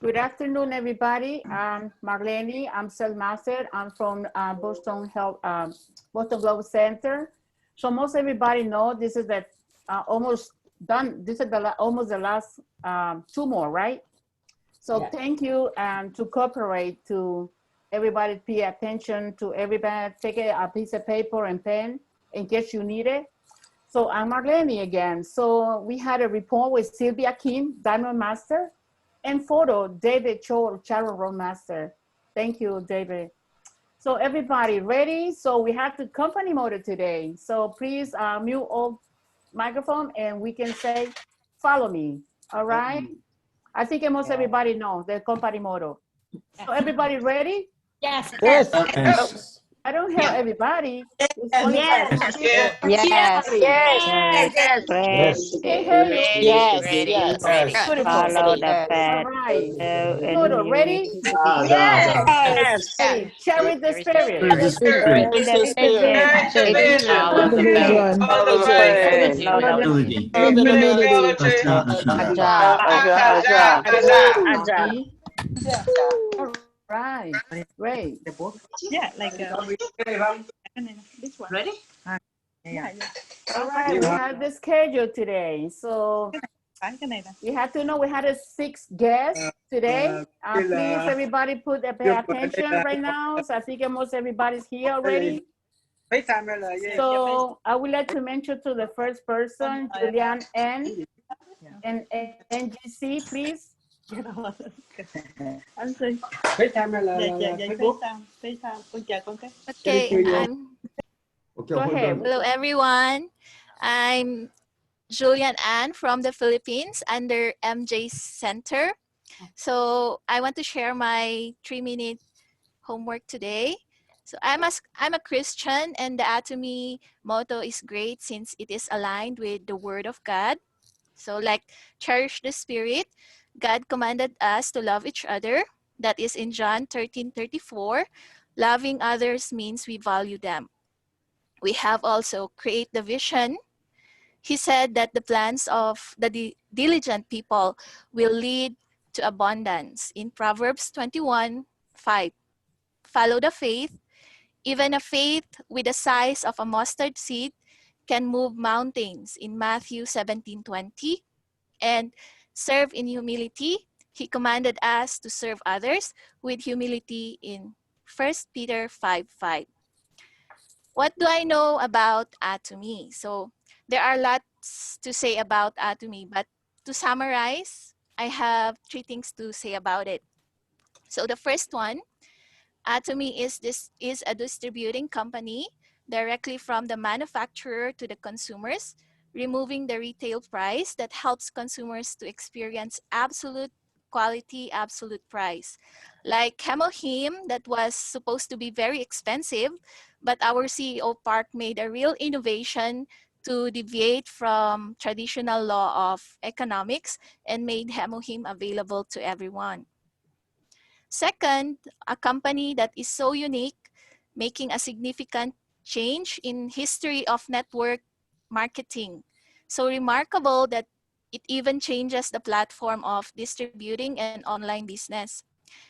Good afternoon, everybody. I'm Marlene. I'm cell master. I'm from Boston Boston Global Center. So most everybody know this is the almost done. This is almost the last two more, right? So yeah. Thank you and to cooperate to everybody pay attention to everybody. Take a piece of paper and pen in case you need it. So I'm Marlene again. So we had a report with Sylvia Kim, Diamond Master, and photo, David Cho, Charo Road Master. Thank you, David. So everybody ready? So we have the company motto today. So please mute all microphone and we can say, follow me, all right? I think almost everybody knows the company motto. So everybody ready? Yes. Yes. Yes. I don't hear everybody. Yes. Yes. Yes. Yes. Yes. Can't hear you. Yes. Ready. Yes. Ready. Beautiful. Follow the All right. Motto, ready? Yes. Yes. Ready. Share the spirit. The spirit. The spirit. Follow the faith. Follow the faith. Agile. All right. Great. Yeah, like this one. Ready? Yeah. All right. We have the schedule today. So you have to know we had 6 guests today. Please, everybody, pay attention right now. So I think almost everybody's here already. So I would like to mention to the first person, Julian N. and NGC, please. Anh Sinh. Okay, Go ahead. hello everyone. I'm Julian Ann from the Philippines under MJ Center. So I want to share my 3-minute homework today. So I'm a Christian, and the Atomy motto is great since it is aligned with the Word of God. So like cherish the Spirit. God commanded us to love each other. That is in John 13:34. Loving others means we value them. We have also create the vision. He said that the plans of the diligent people will lead to abundance. In Proverbs 21:5. Follow the faith. Even a faith with the size of a mustard seed can move mountains in Matthew 17:20. And serve in humility. He commanded us to serve others with humility in 1 Peter 5:5. What do I know about Atomy? So there are lots to say about Atomy, but to summarize, I have 3 things to say about it. So the first one, Atomy is a distributing company directly from the manufacturer to the consumers, removing the retail price that helps consumers to experience absolute quality, absolute price. Like Chemohim, that was supposed to be very expensive, but our CEO Park made a real innovation to deviate from traditional law of economics and made Chemohim available to everyone. Second, a company that is so unique, making a significant change in history of network marketing. So remarkable that it even changes the platform of distributing and online business.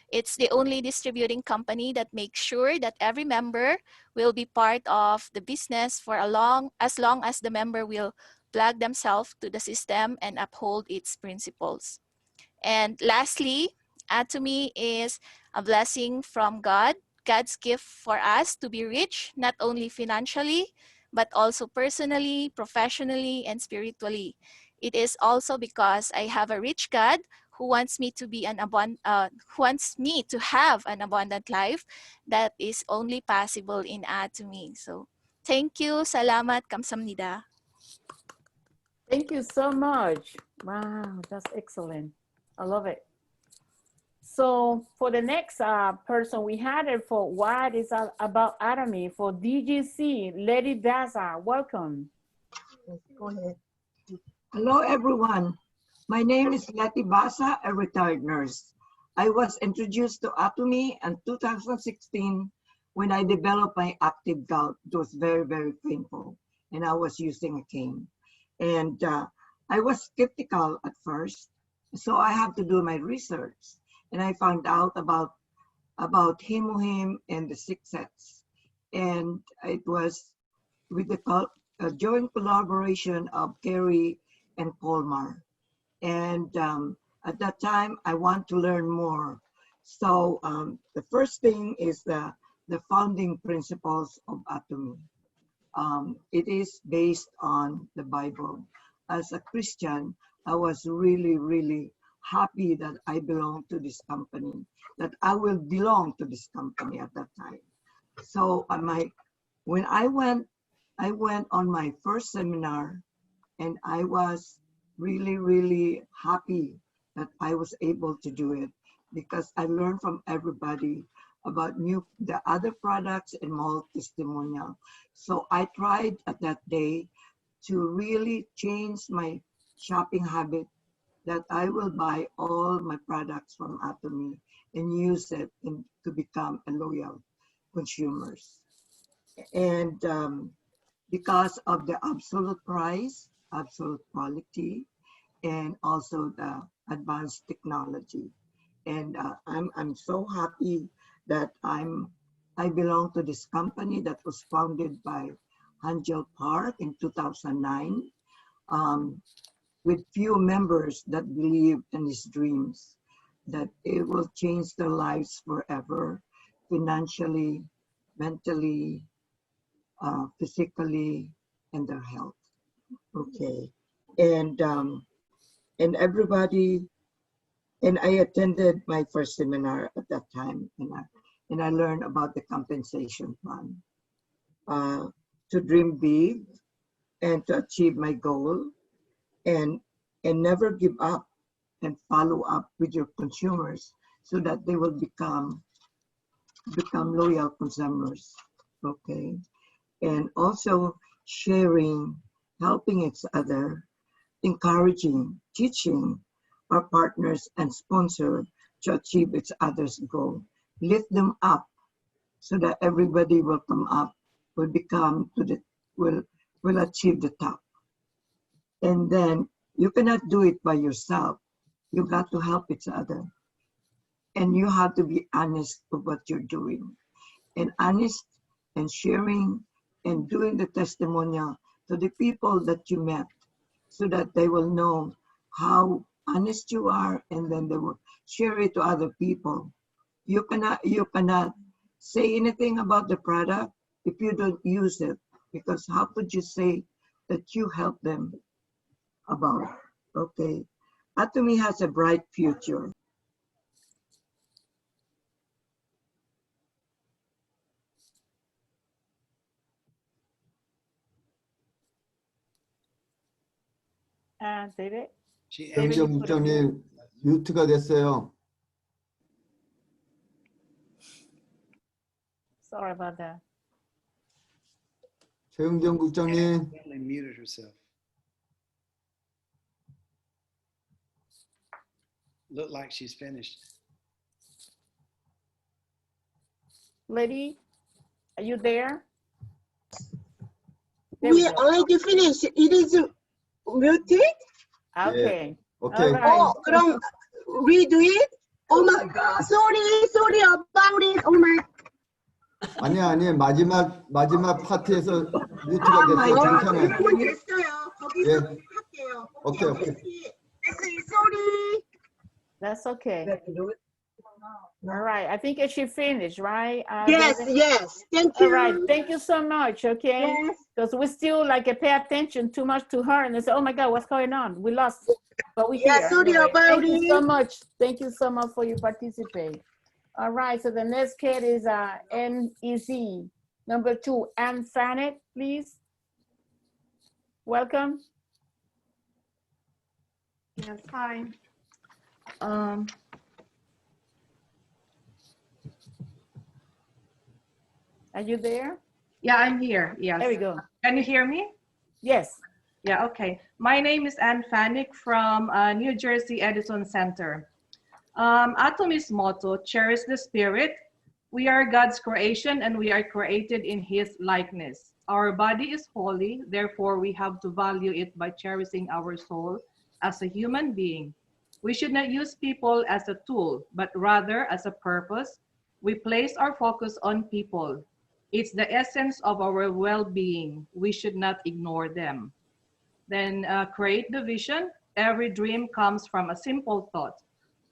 It's the only distributing company that makes sure that every member will be part of the business for as long as the member will plug themselves to the system and uphold its principles. And lastly, Atomy is a blessing from God, God's gift for us to be rich, not only financially, but also personally, professionally, and spiritually. It is also because I have a rich God who wants me to have an abundant life that is only possible in Atomy. So, thank you, salamat, kamsamnida. Thank you so much. Wow, that's excellent. I love it. So for the next person, we had it for what is about Atomy for DGC, Lady Daza. Welcome. Go ahead. Hello, everyone. My name is Letty Basa, a retired nurse. I was introduced to Atomy in 2016 when I developed my active gout. It was very, very painful, and I was using a cane. And I was skeptical at first, so I had to do my research. and I found out about Himuhim and the six sets. And it was with the joint collaboration of Kerry and Colmar. And at that time, I want to learn more. So the first thing is the founding principles of Atomy. It is based on the Bible. As a Christian, I was really, really happy that I belong to this company, that I will belong to this company at that time. So when I went on my first seminar, and I was really, really happy that I was able to do it, because I learned from everybody about the other products and more testimonial. So I tried at that day to really change my shopping habit, that I will buy all my products from Atomy and use it to become a loyal consumers. And because of the absolute price, absolute quality, and also the advanced technology. And I'm so happy that I belong to this company that was founded by Angel Park in 2009, with few members that believe in his dreams, that it will change their lives forever, financially, mentally, physically, and their health. Okay, and everybody, and I attended my first seminar at that time, and I learned about the compensation plan, to dream big and to achieve my goal, and never give up, and follow up with your consumers so that they will become loyal consumers. Okay, and also sharing, helping each other, encouraging, teaching our partners and sponsors to achieve each other's goal. Lift them up so that everybody will come up, will achieve the top. And then you cannot do it by yourself. You got to help each other. And you have to be honest with what you're doing. And honest and sharing and doing the testimonial to the people that you met, so that they will know how honest you are, and then they will share it to other people. You cannot say anything about the product if you don't use it, because how could you say that you help them about it? Okay, Atomy has a bright future. David? 최은경 국장님 뮤트가 됐어요. Sorry about that. 최은경 국장님. muted herself. Look like she's finished. Lady, are you there? We already finished. It is muted? Okay. 오케이. All right. 그럼 redo it? Oh my God. Sorry about it. Oh my. 아니 마지막 파트에서 뮤트가 됐어요. 괜찮아요. 됐어요. 거기서 예. 할게요. 오케이. Sorry. That's okay. All right. I think she finished, right? Yes. Thank you. All right. Thank you so much. Okay. Yes. Because we still pay attention too much to her and they say, oh my God, what's going on? We lost. But we Yeah, here. sorry Anyway, about thank you so it. much. Thank you so much for your participation. All right. So the next kid is NEC. Number 2, Anne Fanet, please. Welcome. Yes, hi. Are you there? Yeah, I'm here. Yes. There we go. Can you hear me? Yes. Yeah, okay. My name is Anne Fanick from New Jersey Edison Center. Atomy's motto, cherish the spirit. We are God's creation and we are created in his likeness. Our body is holy, therefore we have to value it by cherishing our soul as a human being. We should not use people as a tool, but rather as a purpose. We place our focus on people. It's the essence of our well-being. We should not ignore them. Then create the vision. Every dream comes from a simple thought.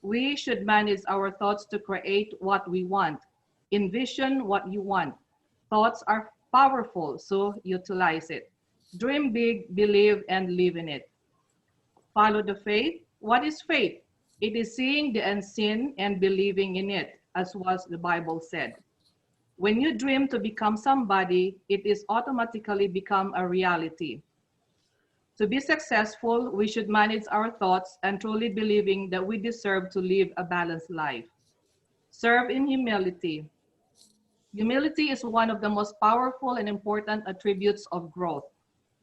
We should manage our thoughts to create what we want. Envision what you want. Thoughts are powerful, so utilize it. Dream big, believe, and live in it. Follow the faith. What is faith? It is seeing the unseen and believing in it, as was the Bible said. When you dream to become somebody, it is automatically become a reality. To be successful, we should manage our thoughts and truly believing that we deserve to live a balanced life. Serve in humility. Humility is one of the most powerful and important attributes of growth.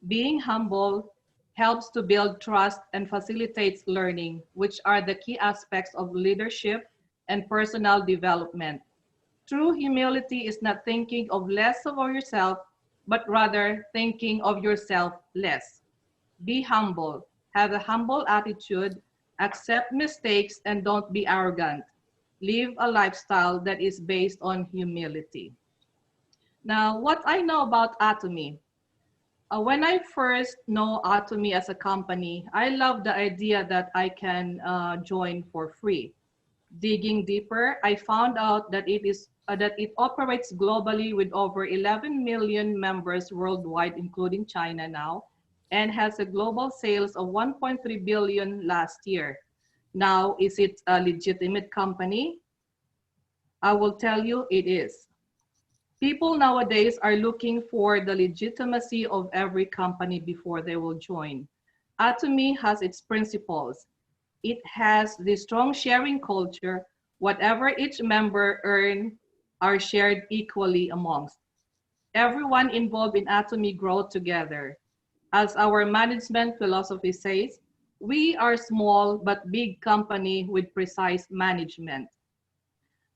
Being humble helps to build trust and facilitates learning, which are the key aspects of leadership and personal development. True humility is not thinking of less of yourself, but rather thinking of yourself less. Be humble, have a humble attitude, accept mistakes, and don't be arrogant. Live a lifestyle that is based on humility. Now, what I know about Atomy. When I first know Atomy as a company, I love the idea that I can join for free. Digging deeper, I found out that it operates globally with over 11 million members worldwide, including China now, and has a global sales of 1.3 billion last year. Now, is it a legitimate company? I will tell you it is. People nowadays are looking for the legitimacy of every company before they will join. Atomy has its principles. It has the strong sharing culture. Whatever each member earn are shared equally amongst. Everyone involved in Atomy grow together. As our management philosophy says, we are small but big company with precise management.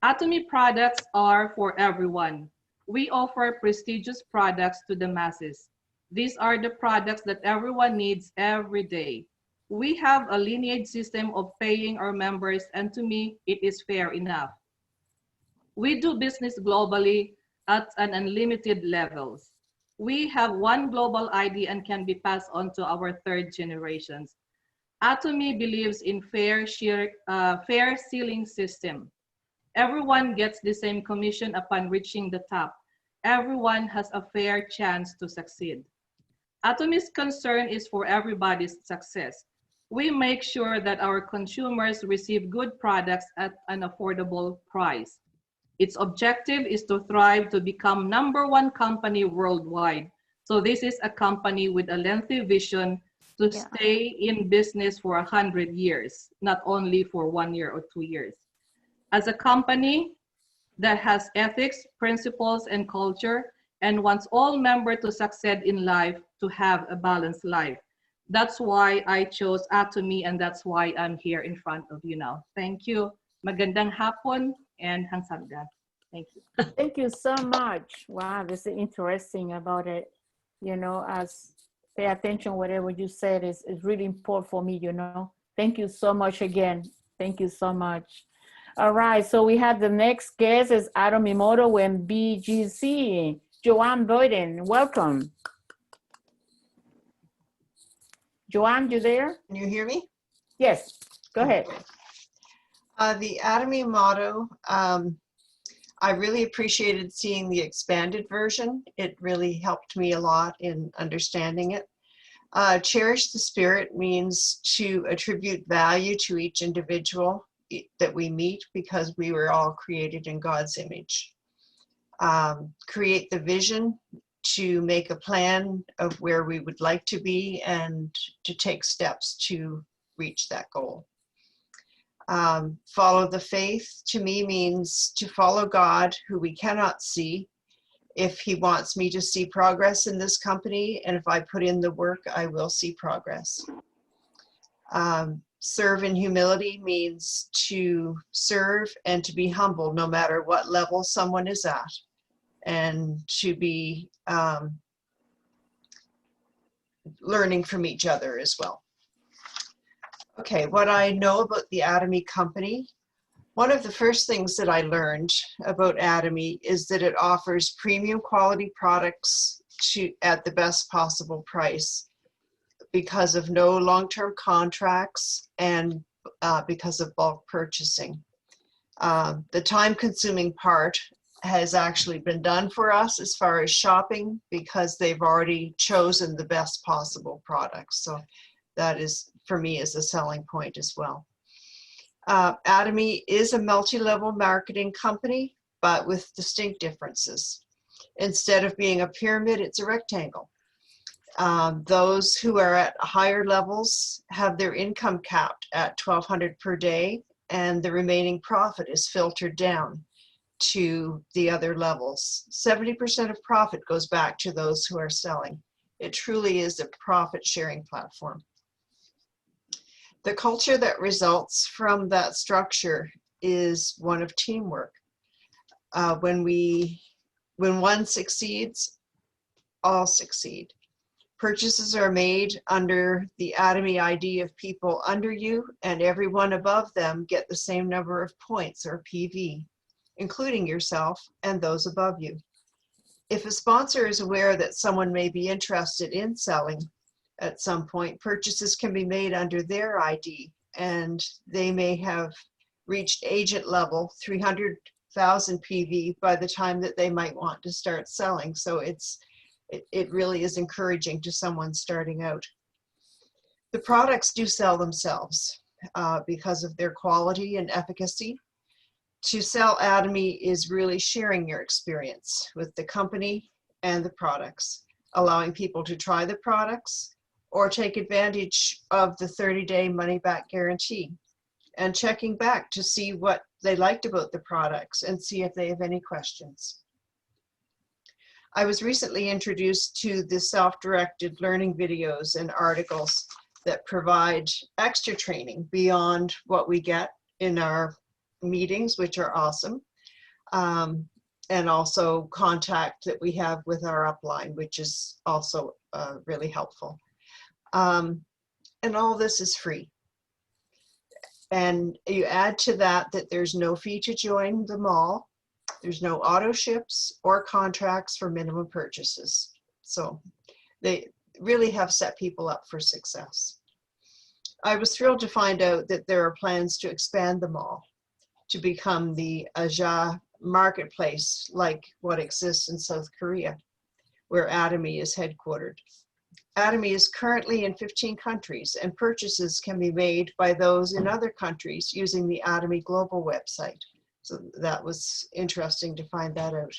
Atomy products are for everyone. We offer prestigious products to the masses. These are the products that everyone needs every day. We have a lineage system of paying our members, and to me, it is fair enough. We do business globally at an unlimited levels. We have one global ID and can be passed on to our third generations. Atomy believes in fair ceiling system. Everyone gets the same commission upon reaching the top. Everyone has a fair chance to succeed. Atomy's concern is for everybody's success. We make sure that our consumers receive good products at an affordable price. Its objective is to thrive to become #1 company worldwide. So this is a company with a lengthy vision to stay in business for 100 years, not only for 1 year or 2 years. As a company that has ethics, principles, and culture, and wants all members to succeed in life, to have a balanced life. That's why I chose Atomy, and that's why I'm here in front of you now. Thank you. Magandang hapon and hangsagda. Thank you. Thank you so much. Wow, this is interesting about it. You know, as pay attention, whatever you said is really important for me, you know. Thank you so much again. Thank you so much. All right, so we have the next guest is Atomy Moto and BGC. Joanne Boyden, welcome. Joanne, you there? Can you hear me? Yes, go ahead. The Atomy motto, I really appreciated seeing the expanded version. It really helped me a lot in understanding it. Cherish the spirit means to attribute value to each individual that we meet because we were all created in God's image. Create the vision to make a plan of where we would like to be and to take steps to reach that goal. Follow the faith to me means to follow God, who we cannot see. If he wants me to see progress in this company, and if I put in the work, I will see progress. Serve in humility means to serve and to be humble no matter what level someone is at, and to be learning from each other as well. Okay, what I know about the Atomy company, one of the first things that I learned about Atomy is that it offers premium quality products at the best possible price because of no long-term contracts and because of bulk purchasing. The time-consuming part has actually been done for us as far as shopping because they've already chosen the best possible products. So that is, for me, is a selling point as well. Atomy is a multi-level marketing company, but with distinct differences. Instead of being a pyramid, it's a rectangle. Those who are at higher levels have their income capped at $1,200 per day, and the remaining profit is filtered down to the other levels. 70% of profit goes back to those who are selling. It truly is a profit-sharing platform. The culture that results from that structure is one of teamwork. When one succeeds, all succeed. Purchases are made under the Atomy ID of people under you, and everyone above them get the same number of points, or PV, including yourself and those above you. If a sponsor is aware that someone may be interested in selling at some point, purchases can be made under their ID, and they may have reached agent level 300,000 PV by the time that they might want to start selling. So it really is encouraging to someone starting out. The products do sell themselves because of their quality and efficacy. To sell Atomy is really sharing your experience with the company and the products, allowing people to try the products or take advantage of the 30-day money-back guarantee, and checking back to see what they liked about the products and see if they have any questions. I was recently introduced to the self-directed learning videos and articles that provide extra training beyond what we get in our meetings, which are awesome, and also contact that we have with our upline, which is also really helpful. And all this is free. And you add to that that there's no fee to join the mall. There's no auto ships or contracts for minimum purchases. So they really have set people up for success. I was thrilled to find out that there are plans to expand the mall to become the Aja marketplace like what exists in South Korea, where Atomy is headquartered. Atomy is currently in 15 countries, and purchases can be made by those in other countries using the Atomy Global website. So that was interesting to find that out.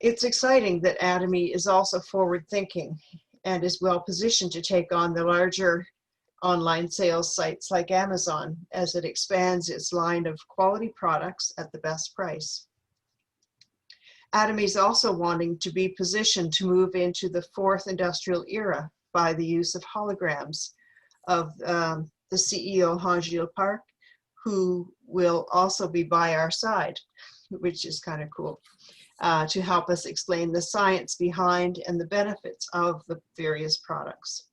It's exciting that Atomy is also forward-thinking and is well positioned to take on the larger online sales sites like Amazon as it expands its line of quality products at the best price. Atomy is also wanting to be positioned to move into the fourth industrial era by the use of holograms of the CEO, Hanjil Park, who will also be by our side, which is kind of cool, to help us explain the science behind and the benefits of the various products.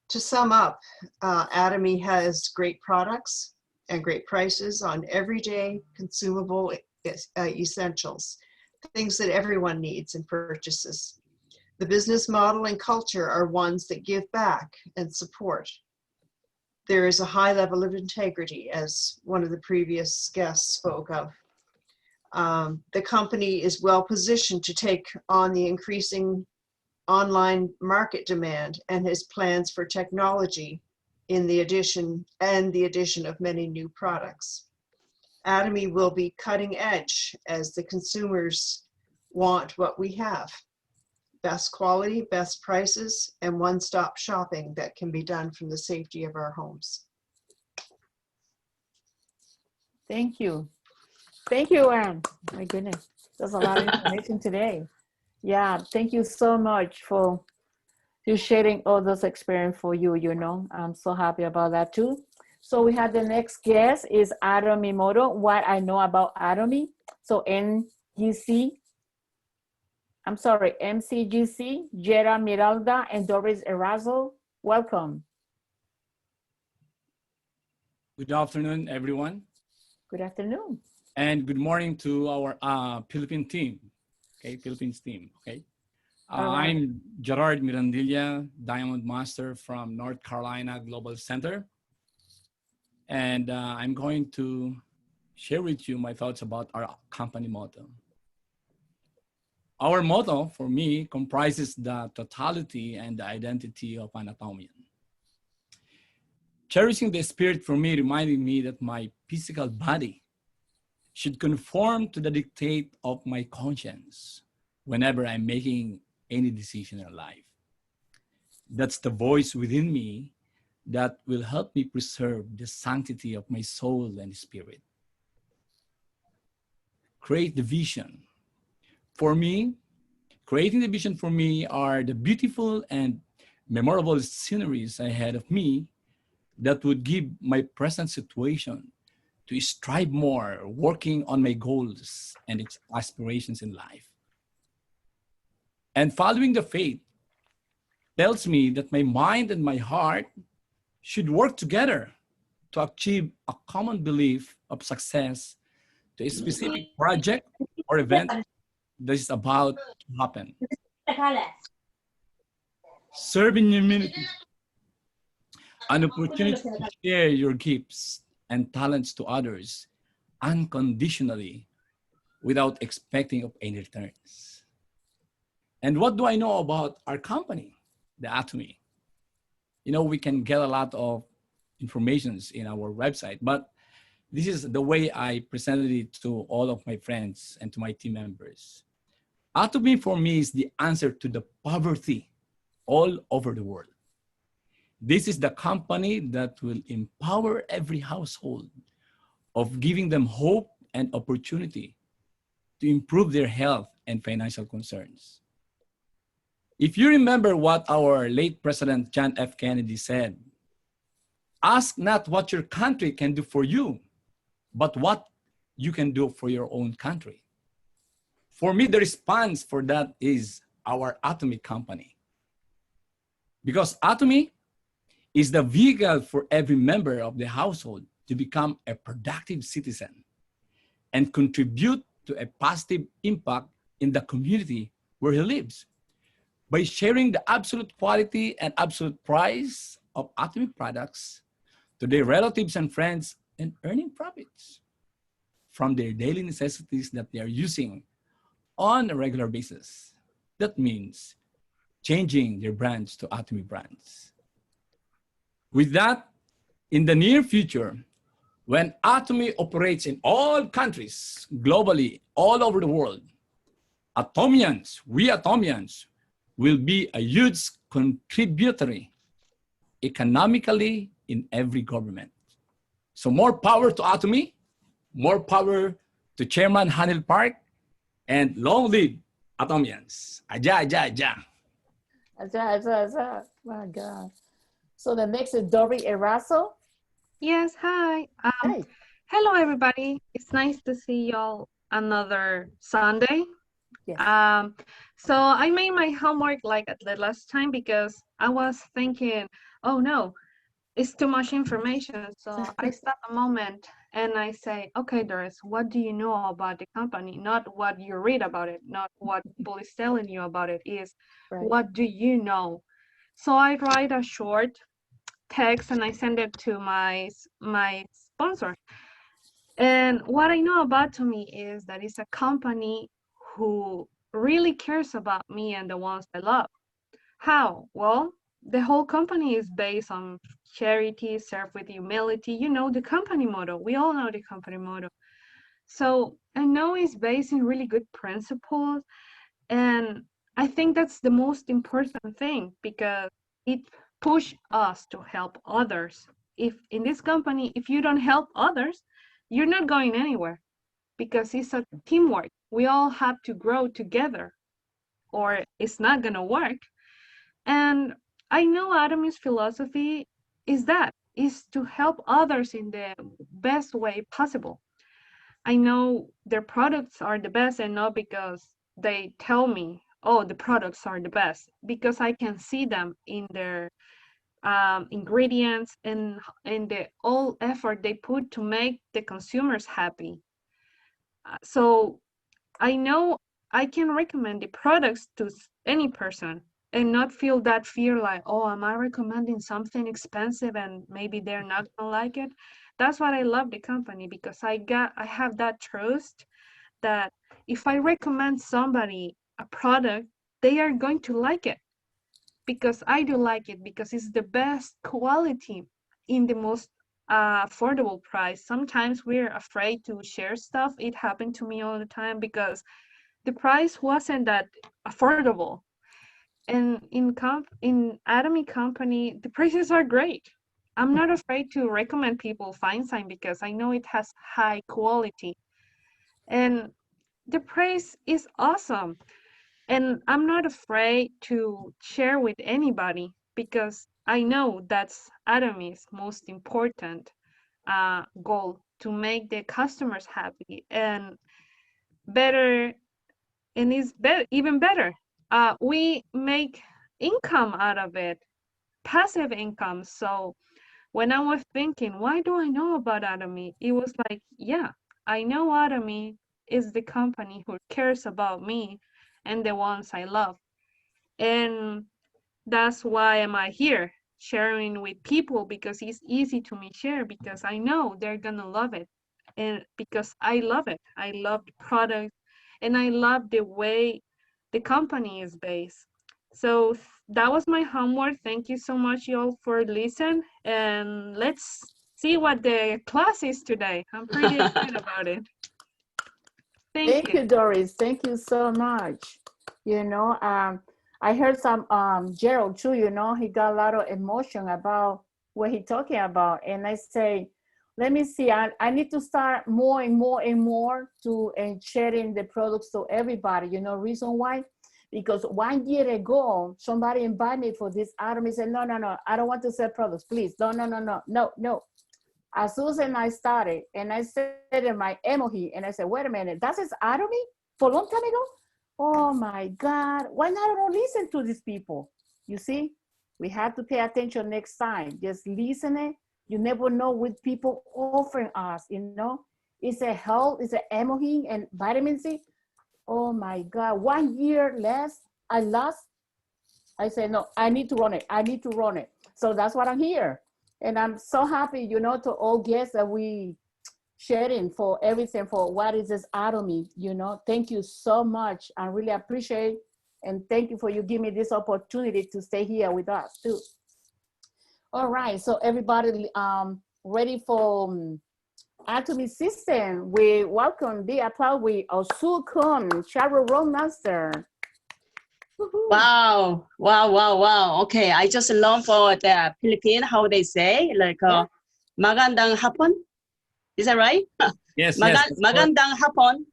To sum up, Atomy has great products and great prices on everyday consumable essentials, things that everyone needs and purchases. The business model and culture are ones that give back and support. There is a high level of integrity, as one of the previous guests spoke of. The company is well positioned to take on the increasing online market demand and has plans for technology in the addition of many new products. Atomy will be cutting edge as the consumers want what we have. Best quality, best prices, and one-stop shopping that can be done from the safety of our homes. Thank you. Thank you, Anne. My goodness, there's a lot of information today. Yeah, thank you so much for you sharing all those experience for you, you know. I'm so happy about that too. So we have the next guest is Atomy Moto, what I know about Atomy. So MCGC, Jera Miralda and Doris Erazo, welcome. Good afternoon, everyone. Good afternoon. And good morning to our Philippine team, okay, Philippines team, okay. right. I'm Gerard Mirandilla, Diamond Master from North Carolina Global Center. And I'm going to share with you my thoughts about our company motto. Our motto, for me, comprises the totality and the identity of an Atomian. Cherishing the spirit for me reminded me that my physical body should conform to the dictate of my conscience whenever I'm making any decision in life. That's the voice within me that will help me preserve the sanctity of my soul and spirit. Create the vision. For me, creating the vision for me are the beautiful and memorable sceneries ahead of me that would give my present situation to strive more, working on my goals and its aspirations in life. And following the faith tells me that my mind and my heart should work together to achieve a common belief of success to a specific project or event that is about to happen. Serving humanity, an opportunity to share your gifts and talents to others unconditionally without expecting of any returns. And what do I know about our company, the Atomy? You know, we can get a lot of informations in our website, but this is the way I presented it to all of my friends and to my team members. Atomy for me is the answer to the poverty all over the world. This is the company that will empower every household of giving them hope and opportunity to improve their health and financial concerns. If you remember what our late President John F. Kennedy said, ask not what your country can do for you, but what you can do for your own country. For me, the response for that is our Atomy company. Because Atomy is the vehicle for every member of the household to become a productive citizen and contribute to a positive impact in the community where he lives by sharing the absolute quality and absolute price of Atomy products to their relatives and friends and earning profits from their daily necessities that they are using on a regular basis. That means changing their brands to Atomy brands. With that, in the near future, when Atomy operates in all countries, globally, all over the world, Atomians, we Atomians, will be a huge contributory economically in every government. So more power to Atomy, more power to Chairman Hanil Park, and long live Atomians. Aja, aja, aja. Aja, aja, aja. My God. So the next is Dory Eraso. Yes, hi. Hey. Hello, everybody. It's nice to see y'all another Sunday. Yes. So I made my homework like at the last time because I was thinking, oh no, it's too much information. So I stop a moment and I say, okay, Doris, what do you know about the company? Not what you read about it, not what people is telling you about it, is what do you know? So I write a short text and I send it to my sponsor. And what I know about Atomy is that it's a company who really cares about me and the ones I love. How? Well, the whole company is based on charity, serve with humility. You know the company motto. We all know the company motto. So I know it's based in really good principles. And I think that's the most important thing because it pushes us to help others. If in this company, if you don't help others, you're not going anywhere because it's a teamwork. We all have to grow together or it's not going to work. And I know Atomy's philosophy is to help others in the best way possible. I know their products are the best and not because they tell me, oh, the products are the best, because I can see them in their ingredients and the all effort they put to make the consumers happy. So I know I can recommend the products to any person and not feel that fear like, oh, am I recommending something expensive and maybe they're not gonna like it? That's what I love the company, because I have that trust that if I recommend somebody a product, they are going to like it because I do like it, because it's the best quality in the most affordable price. Sometimes we're afraid to share stuff. It happened to me all the time because the price wasn't that affordable. And in Atomy company, the prices are great. I'm not afraid to recommend people Feinstein because I know it has high quality. And the price is awesome. And I'm not afraid to share with anybody because I know that's Atomy's most important goal, to make the customers happy and better. And it's even better. We make income out of it, passive income. So when I was thinking, why do I know about Atomy? It was like, yeah, I know Atomy is the company who cares about me and the ones I love. And that's why am I here sharing with people, because it's easy to me share because I know they're gonna love it. And because I love it. I love the product and I love the way the company is based. So that was my homework. Thank you so much, y'all, for listening. And let's see what the class is today. I'm pretty excited about it. Thank you, Doris. Thank you so much. You know, I heard some Gerald too, you know, he got a lot of emotion about what he talking about. And I say, let me see, I need to start more and more and more to sharing the products to everybody. You know, reason why? Because 1 year ago, somebody invited me for this item. He said, no, no, no, I don't want to sell products, please. No, no, no, no, no, no. As soon as I started, and I said in my emoji, and I said, wait a minute, that is Atomy for a long time ago? Oh my God, why not I don't listen to these people? You see, we have to pay attention next time. Just listening. You never know what people offering us, you know? It's a health, it's an emoji and vitamin C. Oh my God, 1 year less, I lost. I said, no, I need to run it. I need to run it. So that's what I'm here. And I'm so happy, you know, to all guests that we sharing for everything, for what is this Atomy, you know. Thank you so much. I really appreciate, and thank you for you giving me this opportunity to stay here with us too. All right, so everybody ready for Atomy system. We welcome the applause with Ohsook Kwon, Shadow Road Master. Wow, wow, wow, wow. Okay, I just learned for the Philippine how they say, like magandang hapon. Is that right? Yes, magandang hapon.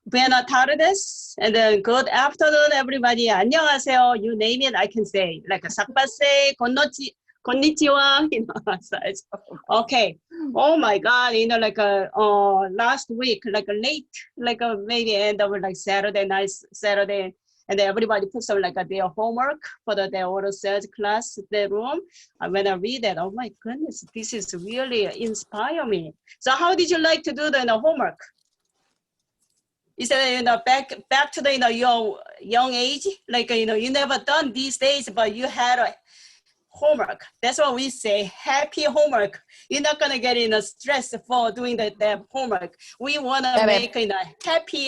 Buenas tardes. And then good afternoon, everybody. 안녕하세요. You name it, I can say. Like sakbase, konnichiwa. You know, so it's, okay. Oh my God, you know, like last week, like late, like maybe end of like Saturday. And then everybody puts some like their homework for their auto sales class, their room. And when I read that, oh my goodness, this is really inspire me. So how did you like to do the homework? Is it, you know, back to the, you know, your young age, like, you know, you never done these days, but you had a homework. That's what we say, happy homework. You're not gonna get in a stress for doing the homework. We wanna make a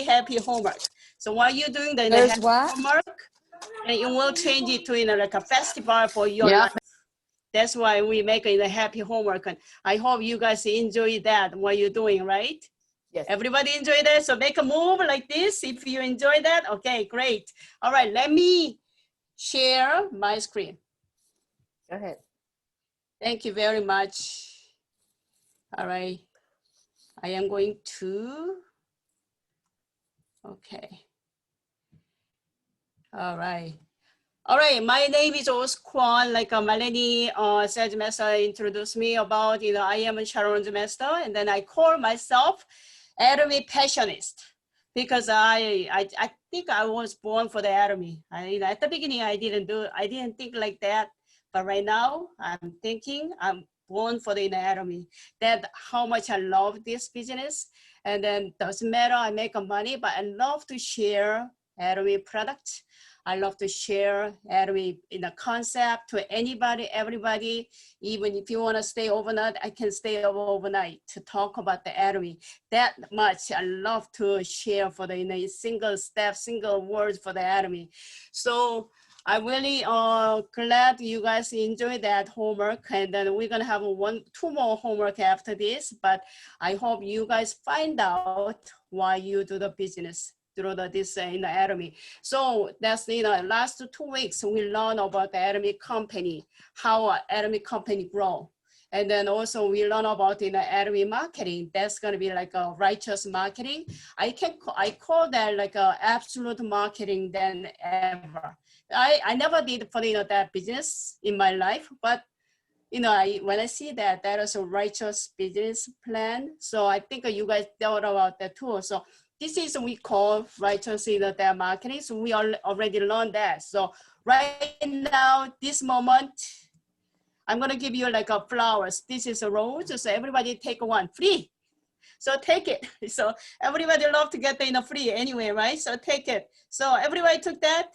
happy homework. So while you're doing the happy homework, and it will change it to, you know, like a festival for your life. That's why we make it a happy homework. And I hope you guys enjoy that, what you're doing, right? Yes. Everybody enjoy that? So make a move like this if you enjoy that. Okay, great. All right, let me share my screen. Go ahead. Thank you very much. All right, I am going to, okay. All right. All right, my name is Kwon. Like Melanie sales master introduced me about, you know, I am a challenge master, and then I call myself Atomy passionist because I think I was born for the Atomy. You know, at the beginning I didn't think like that, But right now, I'm thinking I'm born for the Atomy. That how much I love this business. And then doesn't matter I make money, but I love to share Atomy products. I love to share Atomy in a concept to anybody, everybody. Even if you want to stay overnight, I can stay overnight to talk about the Atomy. That much I love to share for the single step, single words for the Atomy. So I'm really glad you guys enjoyed that homework, and then we're gonna have two more homework after this, but I hope you guys find out why you do the business through this in the Atomy. So that's last 2 weeks we learn about the Atomy company, how Atomy company grow. And then also we learn about the Atomy marketing. That's gonna be like a righteous marketing. I call that like a absolute marketing than ever. I never did for that business in my life, but when I see that is a righteous business plan, so I think you guys thought about that too. So this is we call righteous that marketing. So we already learned that. So right now, this moment, I'm gonna give you like a flowers. This is a rose. So everybody take one free. So take it. So everybody love to get the free anyway, right? So take it. So everybody took that.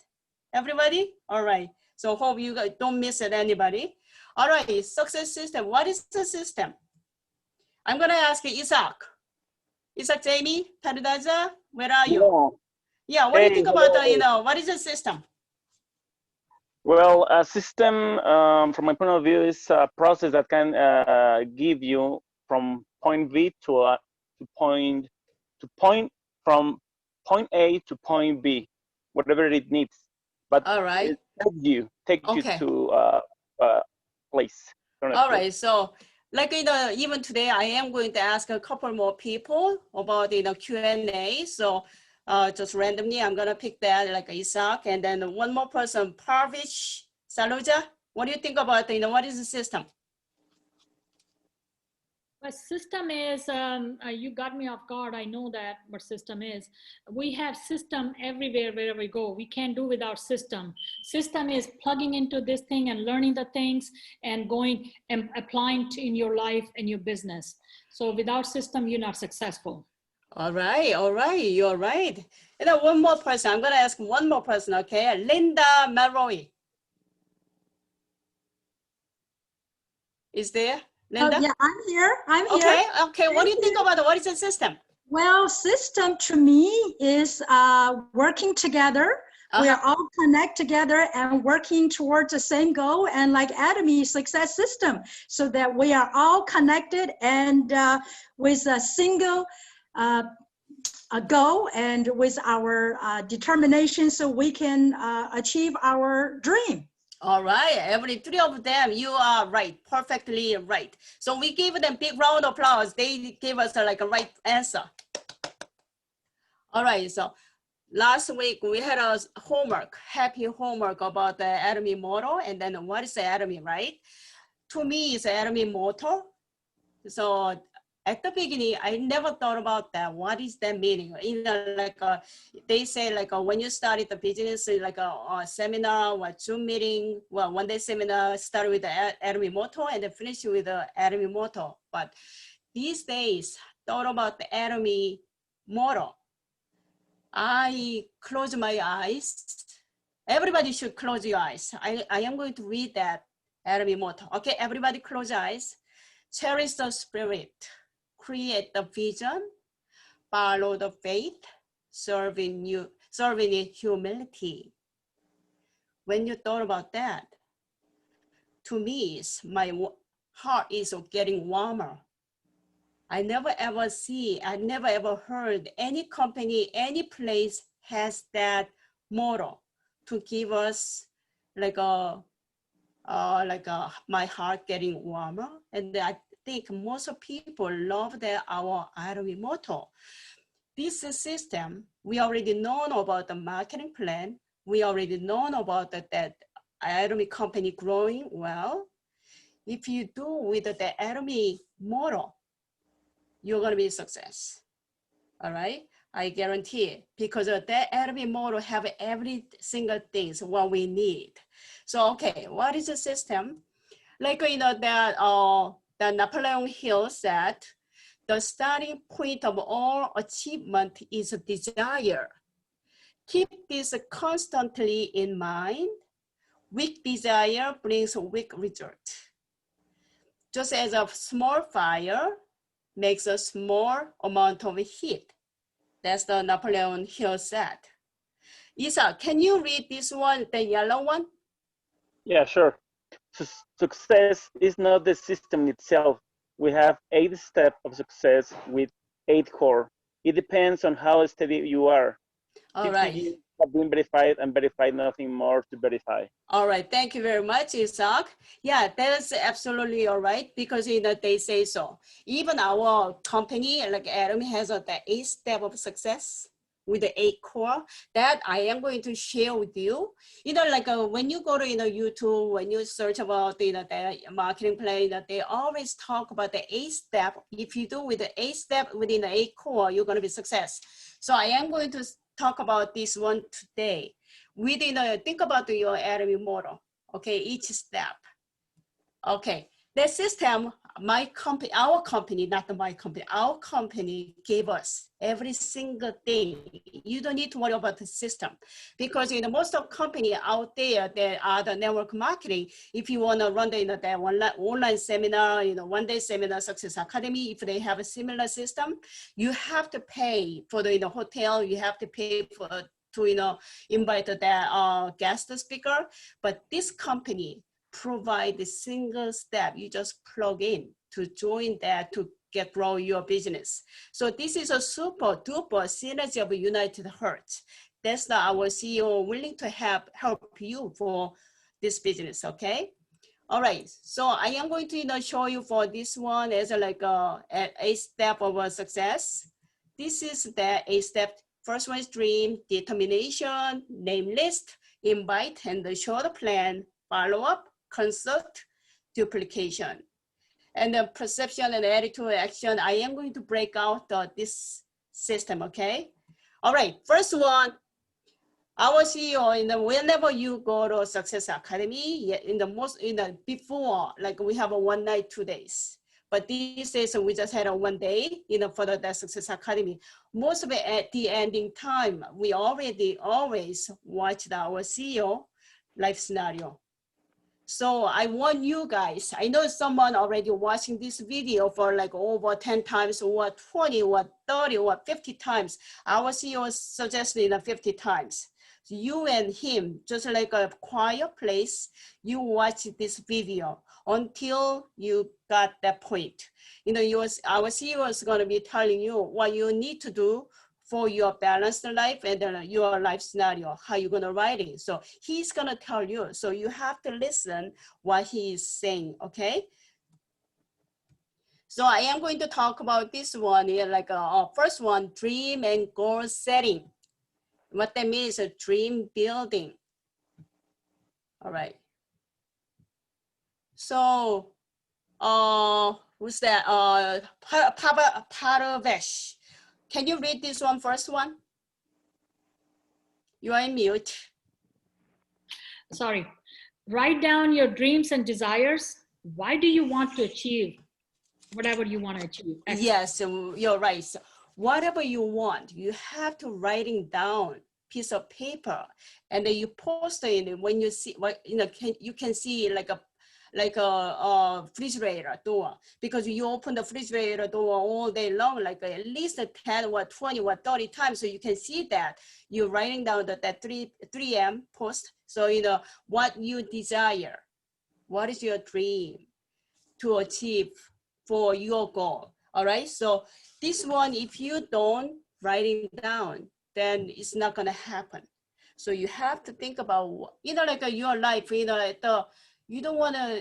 Everybody? All right. So hope you guys don't miss it, anybody. All right, success system. What is the system? I'm gonna ask Isaac. Isaac, Jamie, Taridaja, where are you? Yeah, what do you think about what is the system? Well, a system, from my point of view, is a process that can give you from point B to point from point A to point B, whatever it needs. But all right, it takes you to place. All right, so like even today, I am going to ask a couple more people about Q&A. So just randomly, I'm gonna pick that like Isaac, and then one more person, Parvish Saluja. What do you think about what is the system? But system is, you got me off guard. I know that what system is. We have system everywhere, wherever we go. We can't do without system. System is plugging into this thing and learning the things and going and applying in your life and your business. So without system, you're not successful. All right, you're right. And then one more person, I'm gonna ask one more person, okay? Linda Malroy. Is there? Linda? Oh, yeah, I'm here. Okay. What do you think about what is the system? Well, system to me is working together. We are all connect together and working towards the same goal, and like Atomy success system, so that we are all connected and with a single goal and with our determination, so we can achieve our dream. All right, every three of them, you are right, perfectly right. So we give them big round of applause. They gave us like a right answer. All right, so last week we had a homework, happy homework about the Atomy motto, and then what is the Atomy, right? To me, it's the Atomy motto. So at the beginning, I never thought about that. What is that meaning? Like they say, like when you started the business, like a seminar or Zoom meeting, well, one day seminar started with the Atomy motto and then finish with the Atomy motto. But these days, thought about the Atomy motto. I close my eyes. Everybody should close your eyes. I am going to read that Atomy motto. Okay, everybody close your eyes. Cherish the spirit. Create the vision, follow the faith, serve in humility. When you thought about that, to me, my heart is getting warmer. I never ever heard any company, any place has that motto to give us like my heart getting warmer. And I think most people love our Atomy motto. This system, we already know about the marketing plan. We already know about that Atomy company growing well. If you do with the Atomy motto, you're gonna be a success. All right, I guarantee it, because that Atomy motto have every single thing what we need. So, okay, what is a system? Like, that Napoleon Hill said, the starting point of all achievement is a desire. Keep this constantly in mind. Weak desire brings a weak result. Just as a small fire makes a small amount of heat. That's the Napoleon Hill said. Isa, can you read this one, the yellow one? Yeah, sure. Success is not the system itself. We have 8 steps of success with 8 core. It depends on how steady you are. All 50 right. years have been verified and verified, nothing more to verify. All right, thank you very much, Isaac. Yeah, that's absolutely all right, because they say so. Even our company, like Adam, has the 8 step of success with the 8 core that I am going to share with you. Like when you go to YouTube, when you search about the marketing plan, they always talk about the 8 step. If you do with the 8 step within the 8 core, you're going to be success. So I am going to talk about this one today. Think about your Atomy model, okay, each step. Okay, the system, our company gave us every single thing. You don't need to worry about the system, because most of company out there, there are the network marketing. If you want to run the online seminar, one-day seminar, Success Academy, if they have a similar system, you have to pay for the hotel, you have to pay for to invite the guest speaker. But this company provide the single step. You just plug in to join that to grow your business. So this is a super duper synergy of United Hearts. That's our CEO willing to help you for this business. Okay. All right. So I am going to show you for this one as a step of a success. This is the 8 step. First one is dream, determination, name list, invite, and the short plan, follow up, consult, duplication. And the perception and attitude action, I am going to break out this system, okay? All right, first one, our CEO, whenever you go to Success Academy, before, like we have a 1 night, 2 days. But these days, we just had a 1 day, for the Success Academy. Most of it at the ending time, we already always watched our CEO life scenario. So I want you guys, I know someone already watching this video for like over 10 times, or 20, or 30, or 50 times. Our CEO suggested 50 times. So you and him, just like a quiet place, you watch this video until you got that point. Our CEO is going to be telling you what you need to do for your balanced life and your life scenario, how you're going to write it. So he's going to tell you. So you have to listen what he is saying, okay? So I am going to talk about this one here, first one, dream and goal setting. What that means is a dream building. All right. So, who's that? Paravesh. Can you read this one, first one? You are in mute. Sorry. Write down your dreams and desires. Why do you want to achieve whatever you want to achieve? Excellent. Yes, you're right. So whatever you want, you have to writing down piece of paper, and then you post it. When you see what you can see like a refrigerator door, because you open the refrigerator door all day long, like at least 10 or 20 or 30 times, so you can see that you're writing down that 3M post. So what you desire, what is your dream to achieve for your goal. All right, so this one, if you don't write it down, then it's not gonna happen. So you have to think about, your life, you don't wanna,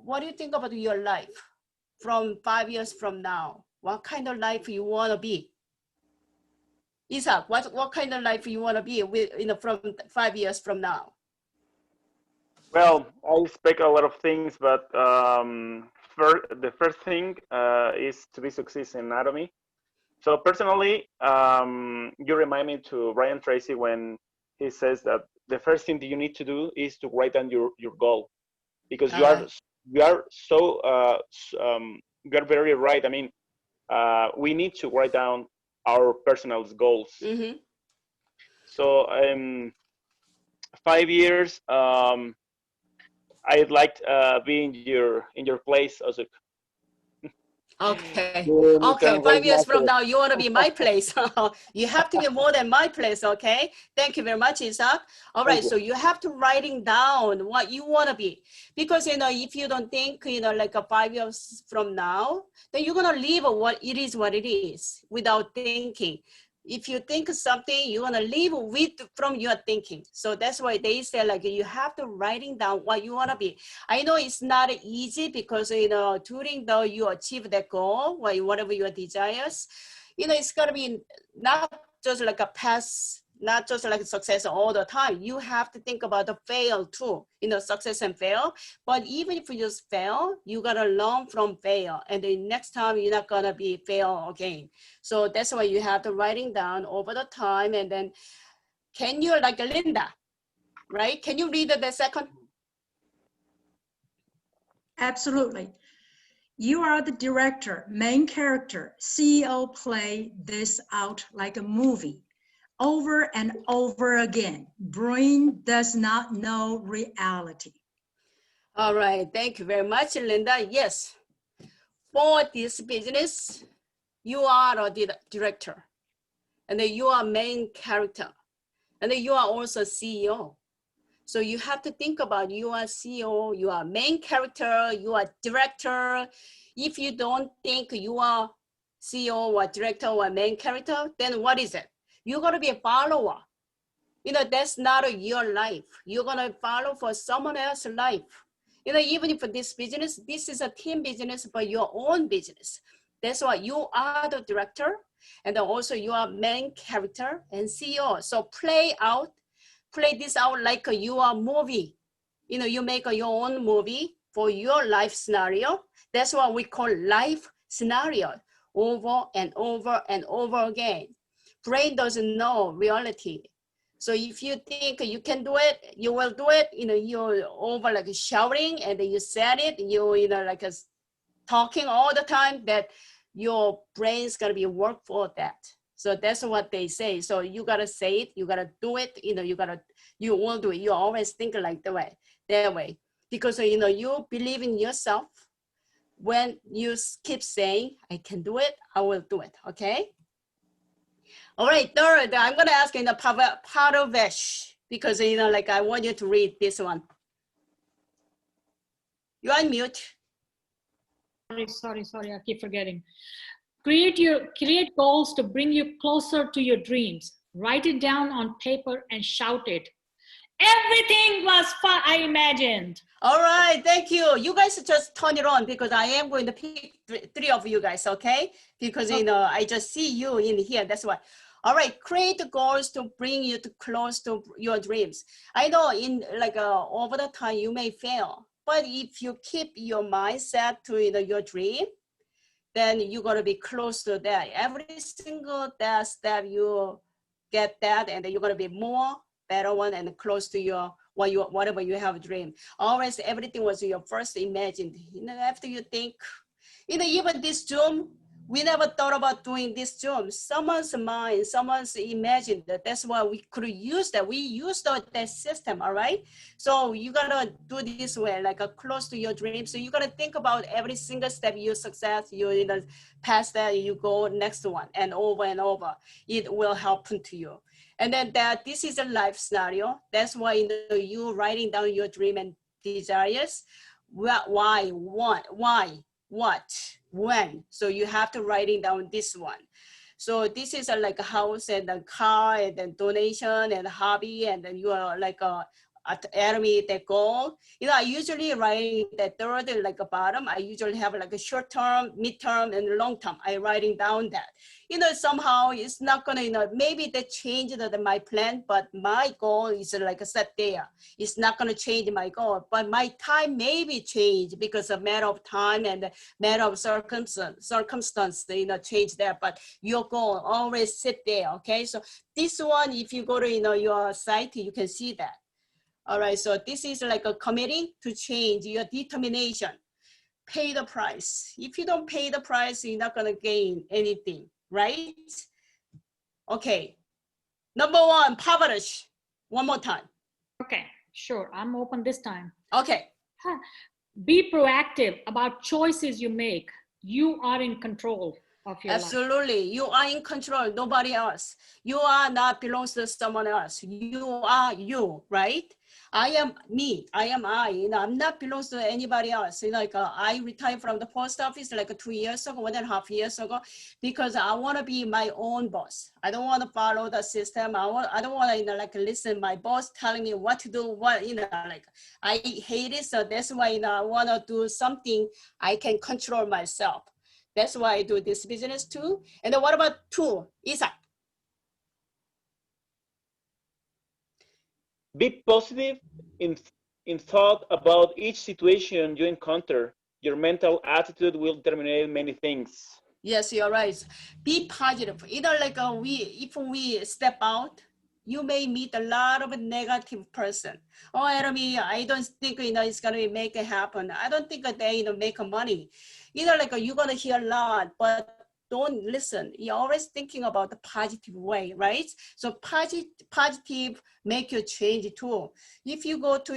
what do you think about your life from 5 years from now? What kind of life you wanna be? Isaac, what kind of life you wanna be with, from 5 years from now? Well, I expect a lot of things, but the first thing is to be success in Atomy. So personally, you remind me to Brian Tracy when he says that the first thing that you need to do is to write down your goal, because you Alright. are so you are very right. I mean, we need to write down our personal goals. Mm-hmm. So 5 years, I'd like be in your place, Ohsook. Okay. You Okay. can 5 write years from master. now, you want to be my place. You have to be more than my place. Okay. Thank you very much, Isaac. All right. Thank you. So you have to writing down what you want to be, because if you don't think like a 5 years from now, then you're gonna live what it is without thinking. If you think something, you're gonna live from your thinking. So that's why they say like you have to writing down what you wanna be. I know it's not easy because during though you achieve that goal, whatever your desires, it's gonna be not just like a pass, not just like success all the time. You have to think about the fail too, success and fail. But even if you just fail, you gotta learn from fail, and the next time you're not gonna be fail again. So that's why you have to writing down over the time. And then can you, like Linda, right? Can you read the second? Absolutely. You are the director, main character. CEO play this out like a movie over and over again. Brain does not know reality. All right, thank you very much, Linda. Yes, for this business, you are a director, and then you are main character, and then you are also CEO. So you have to think about you are CEO, you are main character, you are director. If you don't think you are CEO or director or main character, then what is it? You're gonna be a follower. That's not your life. You're gonna follow for someone else's life. Even if this business, this is a team business, but your own business. That's why you are the director, and then also you are main character and CEO. So play this out like your movie. You make your own movie for your life scenario. That's what we call life scenario, over and over and over again. Brain doesn't know reality. So if you think you can do it, you will do it. You're over like shouting, and then you said it. Like talking all the time. That your brain's gonna be work for that. So that's what they say. So you gotta say it. You gotta do it. You won't do it. You always think like that way, because you believe in yourself. When you keep saying, "I can do it," I will do it. Okay. All right, third, I'm gonna ask Parvesh, because like I want you to read this one. You're on mute. Sorry, I keep forgetting. Create goals to bring you closer to your dreams. Write it down on paper and shout it. Everything was fun, I imagined. All right, thank you. You guys just turn it on, because I am going to pick three of you guys, okay? Because I just see you in here, that's why. All right, create goals to bring you close to your dreams. I know over the time you may fail, but if you keep your mindset to your dream, then you're gonna be close to that. Every single step you get that, and then you're gonna be more better one and close to your whatever you have dream. Always everything was your first imagined. After you think, even this Zoom, we never thought about doing this Zoom. Someone's mind, someone's imagined that. That's why we could use that. We used that system, all right? So you gotta do this way, like close to your dream. So you gotta think about every single step you success, you past that, you go next one and over. It will happen to you. And then this is a life scenario. That's why you writing down your dream and desires. Why, what, when. So you have to writing down this one. So this is like a house and a car and then donation and hobby, and then you are like Atomy, the goal. I usually write the third, like a bottom. I usually have like a short term, mid-term, and long term. I writing down that. Somehow it's not gonna, maybe they change my plan, but my goal is like set there. It's not gonna change my goal, but my time maybe change because of matter of time and matter of circumstance, change that, but your goal always sit there, okay? So this one, if you go to, your site, you can see that. All right, so this is like a committee to change your determination. Pay the price. If you don't pay the price, you're not gonna gain anything, right? Okay, number one, publish. One more time. Okay, sure, I'm open this time. Okay. Be proactive about choices you make. You are in control of your life. Absolutely, you are in control, nobody else. You are not belongs to someone else. You are you, right? I am me, I am I, I'm not belongs to anybody else. I retired from the post office like 2 years ago, 1.5 years ago, because I want to be my own boss. I don't want to follow the system. I don't want to listen my boss telling me what to do, what, I hate it. So that's why, I want to do something I can control myself. That's why I do this business too. And then what about two, Isaac? Be positive in thought about each situation you encounter. Your mental attitude will determine many things. Yes, you're right. Be positive. If we step out, you may meet a lot of negative person. Oh, Atomy, I don't think it's gonna make it happen. I don't think they make money. You're gonna hear a lot, but don't listen. You're always thinking about the positive way, right? So positive make you change too. If you go to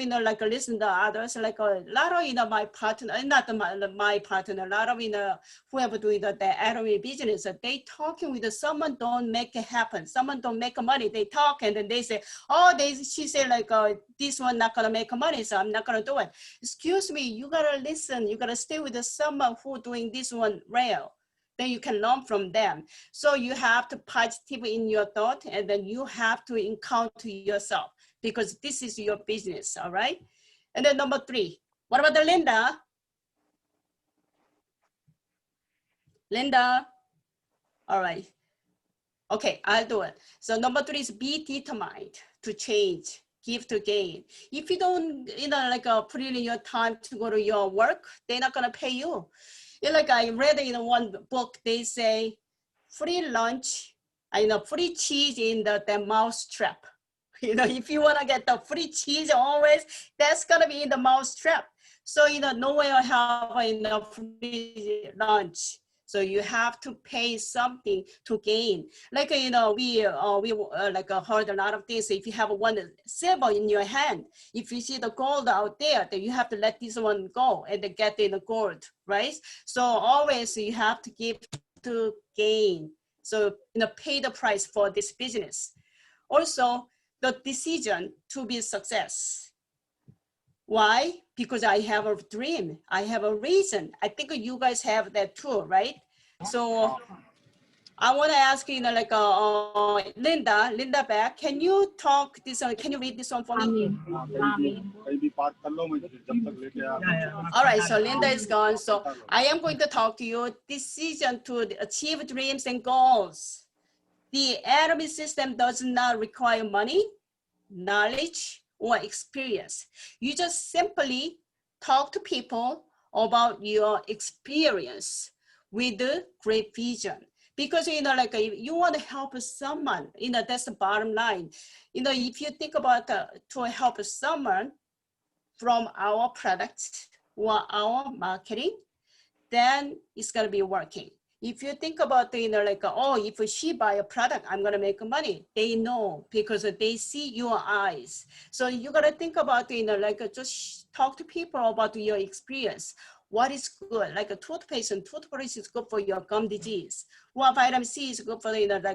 listen to others, like a lot of my partner, not my partner, a lot of whoever doing the Atomy business, they talking with someone don't make it happen. Someone don't make money. They talk and then they say, oh, she said this one not gonna make money, so I'm not gonna do it. Excuse me, you gotta listen. You gotta stay with someone who doing this one real. Then you can learn from them. So you have to positive in your thought, and then you have to encounter yourself because this is your business, all right? And then number 3, what about the Linda? Linda, all right. Okay, I'll do it. So number 3 is be determined to change, give to gain. If you don't, put in your time to go to your work, they're not gonna pay you. I read in one book, they say free lunch, free cheese in the mouse trap. If you want to get the free cheese always, that's going to be in the mouse trap. So, nowhere have free lunch. So you have to pay something to gain. We heard a lot of things. If you have one silver in your hand, if you see the gold out there, then you have to let this one go and then get in the gold, right? So always you have to give to gain. So, pay the price for this business. Also, the decision to be success. Why? Because I have a dream. I have a reason. I think you guys have that too, right? So I want to ask you, Linda back. Can you talk this one? Can you read this one for me? All right, so Linda is gone. So I am going to talk to you. Decision to achieve dreams and goals. The Atomy system does not require money, knowledge, or experience. You just simply talk to people about your experience with the great vision. Because, if you want to help someone, that's the bottom line. If you think about to help someone from our products or our marketing, then it's going to be working. If you think about, if she buy a product, I'm going to make money. They know because they see your eyes. So you got to think about, just talk to people about your experience. What is good? Like a toothpaste and toothbrush is good for your gum disease. Or vitamin C is good for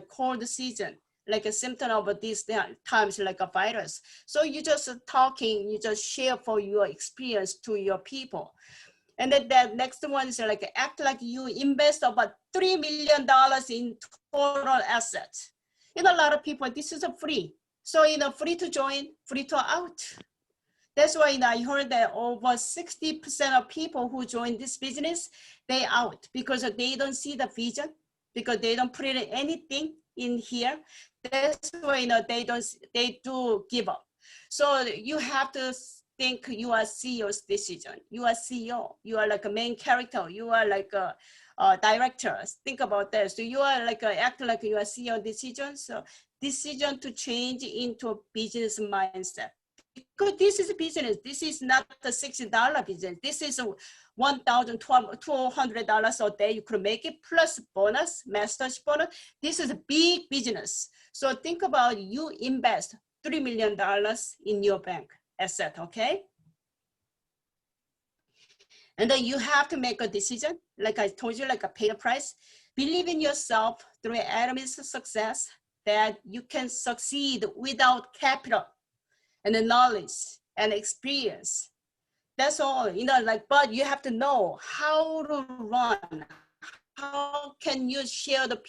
cold season, like a symptom of these times, like a virus. So you just talking, you just share for your experience to your people. And then the next one is act like you invest about $3 million in total assets. A lot of people, this is a free. So, free to join, free to out. That's why I heard that over 60% of people who join this business, they out because they don't see the vision, because they don't put in anything in here. That's why they do give up. So you have to think you are CEO's decision. You are CEO. You are like a main character. You are like a director. Think about that. So you are like act like you are CEO decision. So decision to change into a business mindset. Because this is a business. This is not the $60 business. This is $1,200 a day you could make it plus bonus, master's bonus. This is a big business. So think about you invest $3 million in your bank asset, okay? And then you have to make a decision. Like I told you, like a pay the price. Believe in yourself through Atomy's success that you can succeed without capital and the knowledge and experience. That's all, but you have to know how to run. How can you share with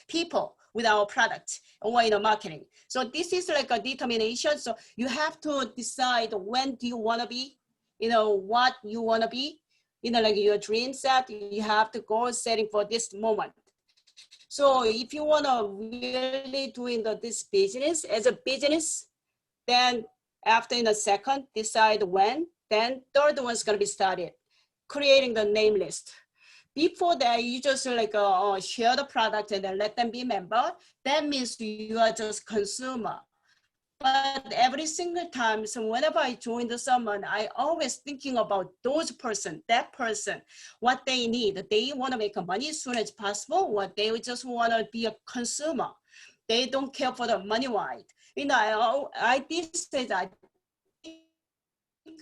people with our product or marketing? So this is like a determination. So you have to decide when do you want to be, what you want to be, like your dream set. You have to go setting for this moment. So if you want to really do this business as a business, then after in a second, decide when, then third one's going to be started, creating the name list. Before that, you just share the product and then let them be member. That means you are just consumer. But every single time, so whenever I join someone, I always thinking about that person, what they need. They want to make money as soon as possible, or they just want to be a consumer. They don't care for the money wise. I think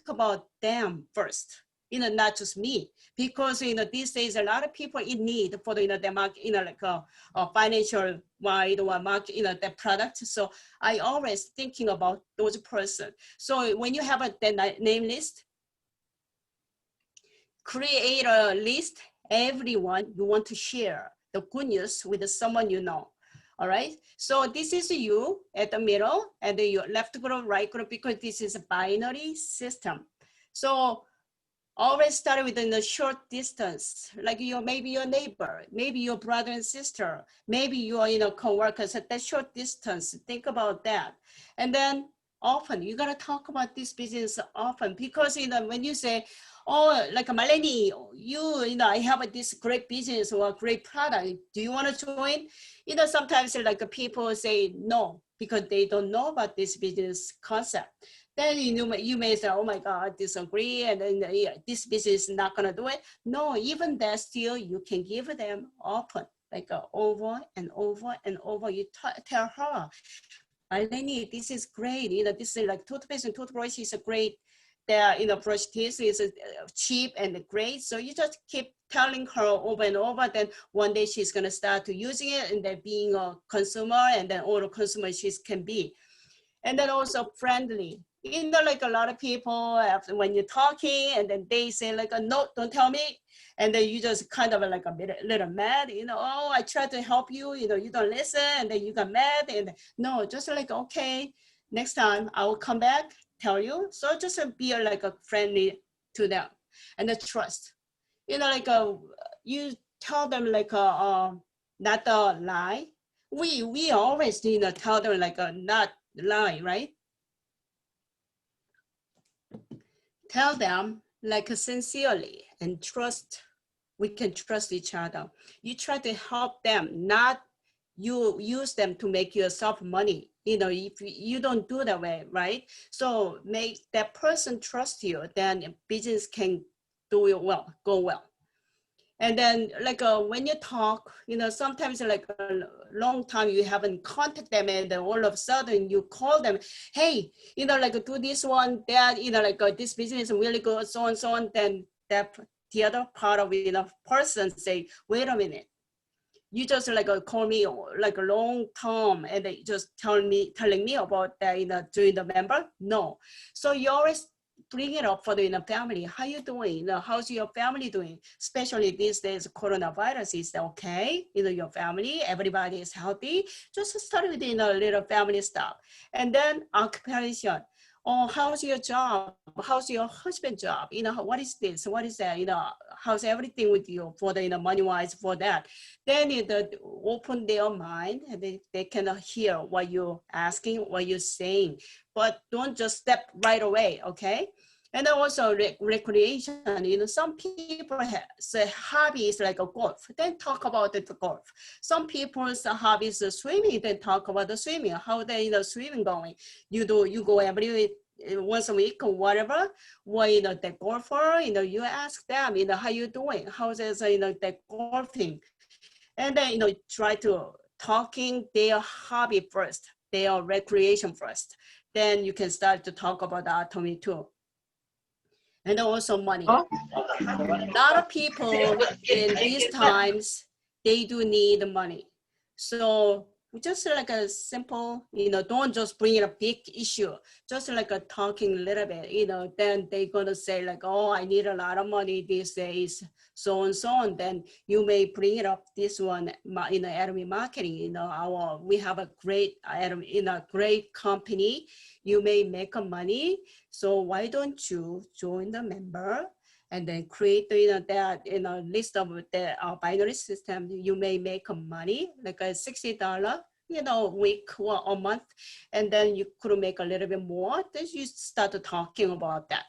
about them first. Not just me, because these days a lot of people in need for the market, financial wide or market, the product. So I always thinking about those person. So when you have the name list, create a list. Everyone you want to share the good news with someone you know. All right. So this is you at the middle, and then your left group, right group, because this is a binary system. So always start within a short distance, like maybe your neighbor, maybe your brother and sister, maybe your co-workers at that short distance. Think about that. And then often you gotta talk about this business often, because when you say, oh, like Marlene, I have this great business or a great product, do you want to join? Sometimes like people say no because they don't know about this business concept. Then you may say, oh my God, disagree, and then this business is not gonna do it. No, even that still you can give them open, like over and over and over. You tell her, Marlene, this is great. This is like toothpaste and toothbrush is a great. Brush teeth is cheap and great. So you just keep telling her over and over. Then one day she's gonna start to using it, and then being a consumer, and then all the consumers she can be. And then also friendly. Like a lot of people, after when you're talking, and then they say like, no, don't tell me. And then you just kind of like a little mad, oh, I try to help you, you don't listen, and then you got mad. And no, just like, okay, next time I will come back, tell you. So just be like a friendly to them, and the trust. Like you tell them like not a lie. We always tell them like not lie, right? Tell them like sincerely and trust. We can trust each other. You try to help them, not you use them to make yourself money. If you don't do that way, right? So make that person trust you, then business can do it well, go well. And then like when you talk, sometimes like a long time you haven't contacted them, and then all of a sudden you call them, hey, like do this one, that, like this business is really good, so on, so on. Then the other part of person say, wait a minute, you just like call me like a long time, and they just telling me about that, doing the member. No, so you always bring it up for the family. How you doing? How's your family doing? Especially these days, coronavirus is okay. Your family, everybody is healthy. Just start with little family stuff, and then occupation. oh, how's your job? How's your husband's job? You know, what is this? What is that? You know, how's everything with you for the, you know, money-wise for that? Then you know, open their mind and they can hear what you're asking, what you're saying, but don't just step right away, okay? And then also recreation, you know, some people say hobby is like a golf, then talk about the golf. Some people's hobby is swimming, then talk about the swimming, how they, you know, swimming going. You go every once a week or whatever, well, you know, the golfer, you know, you ask them, you know, how you doing? How's this, you know, the golfing? And then, you know, try to talking their hobby first, their recreation first. Then you can start to talk about the Atomy too. And also money. A lot of people in these times, they do need money. So just like a simple, you know, don't just bring in a big issue, just like a talking a little bit, you know, then they're gonna say like, oh, I need a lot of money these days, so and so on. Then you may bring it up this one, you know, Atomy marketing, you know, we have a great, in a great company, you may make money. So why don't you join the member and then create, you know, that, you know, list of the binary system. You may make money like a $60, you know, week or a month, and then you could make a little bit more. Then you start talking about that.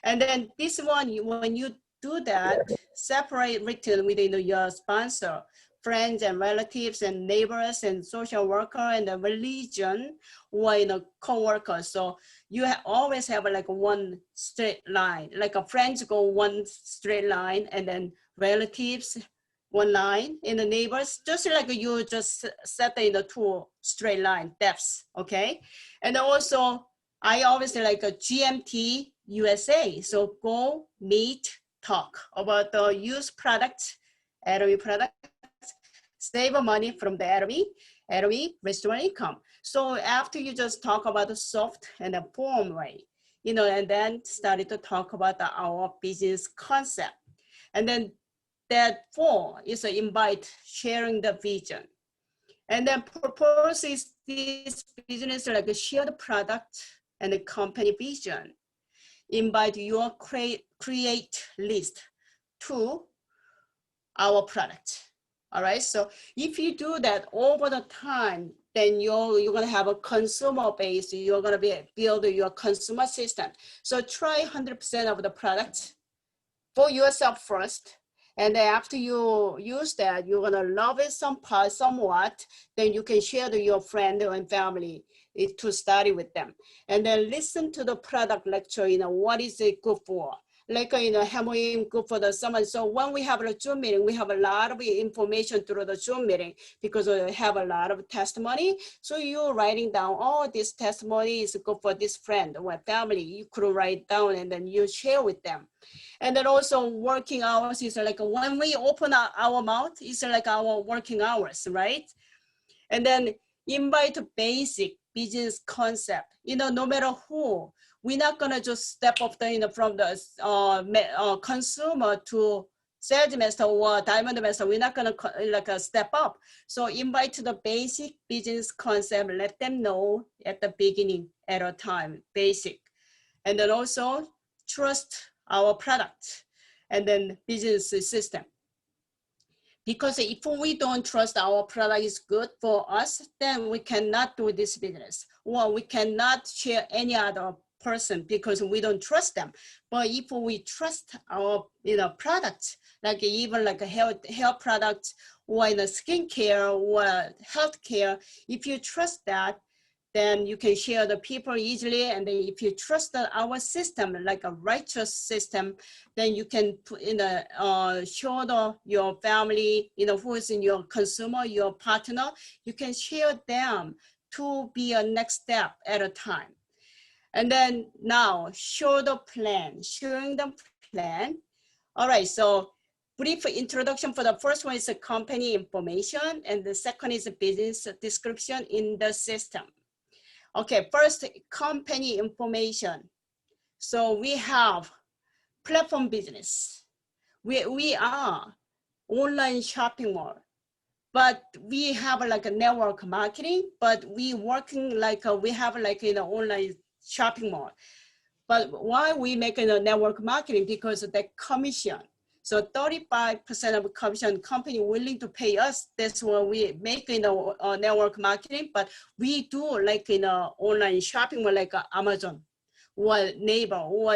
And then this one, when you do that, separate written within your sponsor, friends and relatives and neighbors and social worker and the religion or, you know, co-workers. So you always have like one straight line, like a friends go one straight line, and then relatives one line, in the neighbors, just like you just set in the two straight line depths, okay? And also, I always like a GMT USA. So go, meet, talk about the used products, Atomy products, save money from the Atomy restaurant income. So after you just talk about the soft and the form way, you know, and then started to talk about our business concept. And then that 4 is an invite sharing the vision. And then purpose is this business like a shared product and a company vision. Invite your create list to our product. All right, so if you do that over the time, then you're gonna have a consumer base, you're gonna build your consumer system. So try 100% of the product for yourself first. And then after you use that, you're gonna love it somewhat, then you can share to your friend and family to study with them. And then listen to the product lecture, you know, what is it good for? Like, you know, Hamoim good for the summer. So when we have a Zoom meeting, we have a lot of information through the Zoom meeting because we have a lot of testimony. So you're writing down, oh, this testimony is good for this friend or family. You could write down and then you share with them. And then also working hours is like when we open our mouth, it's like our working hours, right? And then invite basic business concept, you know, no matter who, we're not gonna just step up the, you know, from the consumer to sales master or diamond master, we're not gonna like step up. So invite to the basic business concept, let them know at the beginning at a time, basic. And then also trust our product and then business system. Because if we don't trust our product is good for us, then we cannot do this business, or we cannot share any other person because we don't trust them. But if we trust our, you know, products, like even like a health product or in a skincare or healthcare, if you trust that, then you can share the people easily. And then if you trust our system, like a righteous system, then you can put in show your family, you know, who is in your consumer, your partner, you can share them to be a next step at a time. And then now show the plan, showing the plan. All right, so brief introduction for the first one is a company information, and the second is a business description in the system. Okay, first, company information. So we have platform business. We are online shopping mall, but we have like a network marketing, but we working like we have like, you know, online shopping mall. But why we make a network marketing? Because of the commission. So 35% of commission company willing to pay us. That's why we make network marketing. But we do like online shopping mall like Amazon or Naver or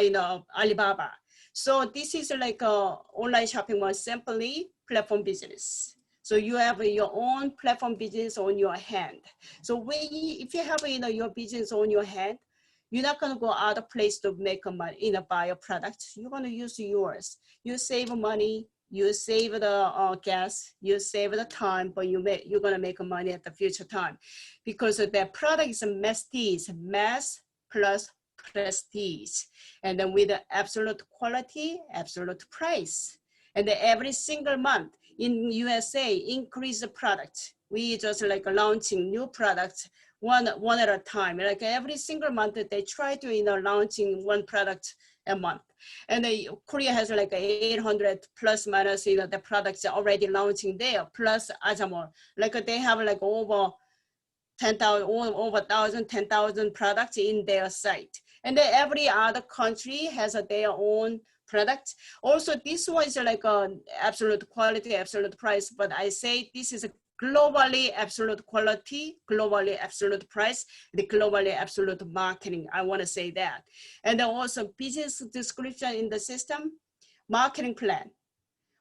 Alibaba. So this is like online shopping mall, simply platform business. So you have your own platform business on your hand. So if you have your business on your hand, you're not going to go out of place to make money, buy a product. You're going to use yours. You save money, you save the gas, you save the time, but you're going to make money at the future time, because the product is mass plus prestige, and then with the absolute quality, absolute price, and then every single month in USA increase the product. We just like launching new products one at a time. Like every single month they try to launching one product a month. And Korea has like 800 plus minus the products already launching there, plus Azamor. Like they have like over 10,000, over 1,000, 10,000 products in their site. And then every other country has their own product. Also, this one is like an absolute quality, absolute price, but I say this is a globally absolute quality, globally absolute price, the globally absolute marketing. I want to say that. And then also business description in the system, marketing plan,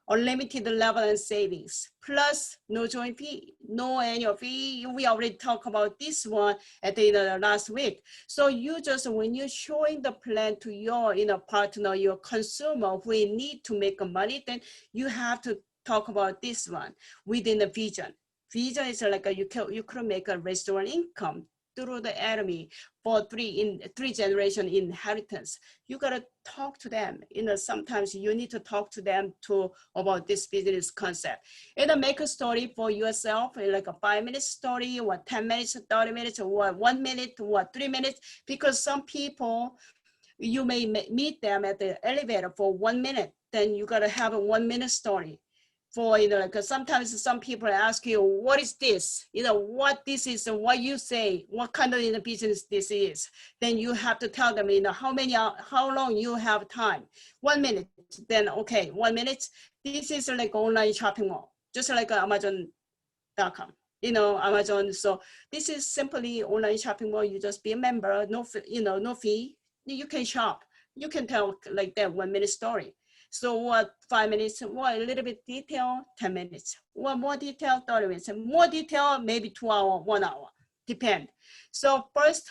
unlimited level and savings, plus no joint fee, no annual fee. We already talked about this one at the last week. So you just, when you're showing the plan to your partner, your consumer who need to make money, then you have to talk about this one within the vision. Vision is like you could make a restaurant income through the Atomy for three generation inheritance. You gotta talk to them. Sometimes you need to talk to them about this business concept. And make a story for yourself, like a 5-minute story, or 10 minutes, 30 minutes, or 1 minute, or 3 minutes, because some people, you may meet them at the elevator for 1 minute, then you gotta have a 1-minute story. For because sometimes some people ask you, what is this? What this is, and what you say, what kind of business this is. Then you have to tell them, how long you have time. 1 minute. Then okay, 1 minute. This is like online shopping mall, just like Amazon.com. Amazon. So this is simply online shopping mall. You just be a member, no fee. You can shop. You can tell like that 1 minute story. So what, 5 minutes, what a little bit detail, 10 minutes. What more detail, 30 minutes. More detail, maybe 2 hours, 1 hour, depend. So first,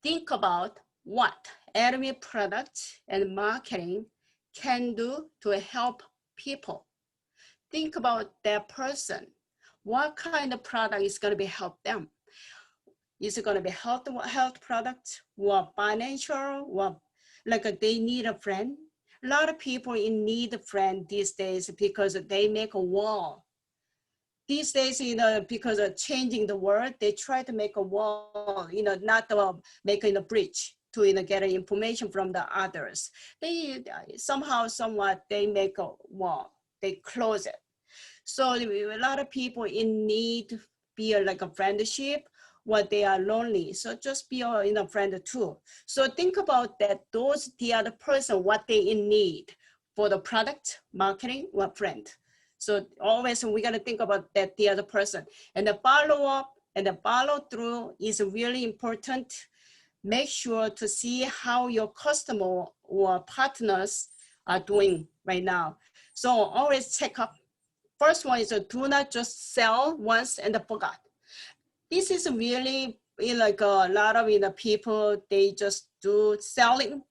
think about what Atomy products and marketing can do to help people. Think about that person. What kind of product is going to help them? Is it going to be health product, or financial, or like they need a friend? A lot of people in need a friend these days because they make a wall. These days, because of changing the world, they try to make a wall, not making a bridge to get information from the others. They somehow, somewhat, they make a wall. They close it. So a lot of people in need be like a friendship, what they are lonely. So just be a friend too. So think about that, the other person, what they in need for the product, marketing, or friend. So always we gotta think about that, the other person. And the follow up and the follow through is really important. Make sure to see how your customer or partners are doing right now. So always check up. First one is do not just sell once and forgot. This is really like a lot of people, they just do selling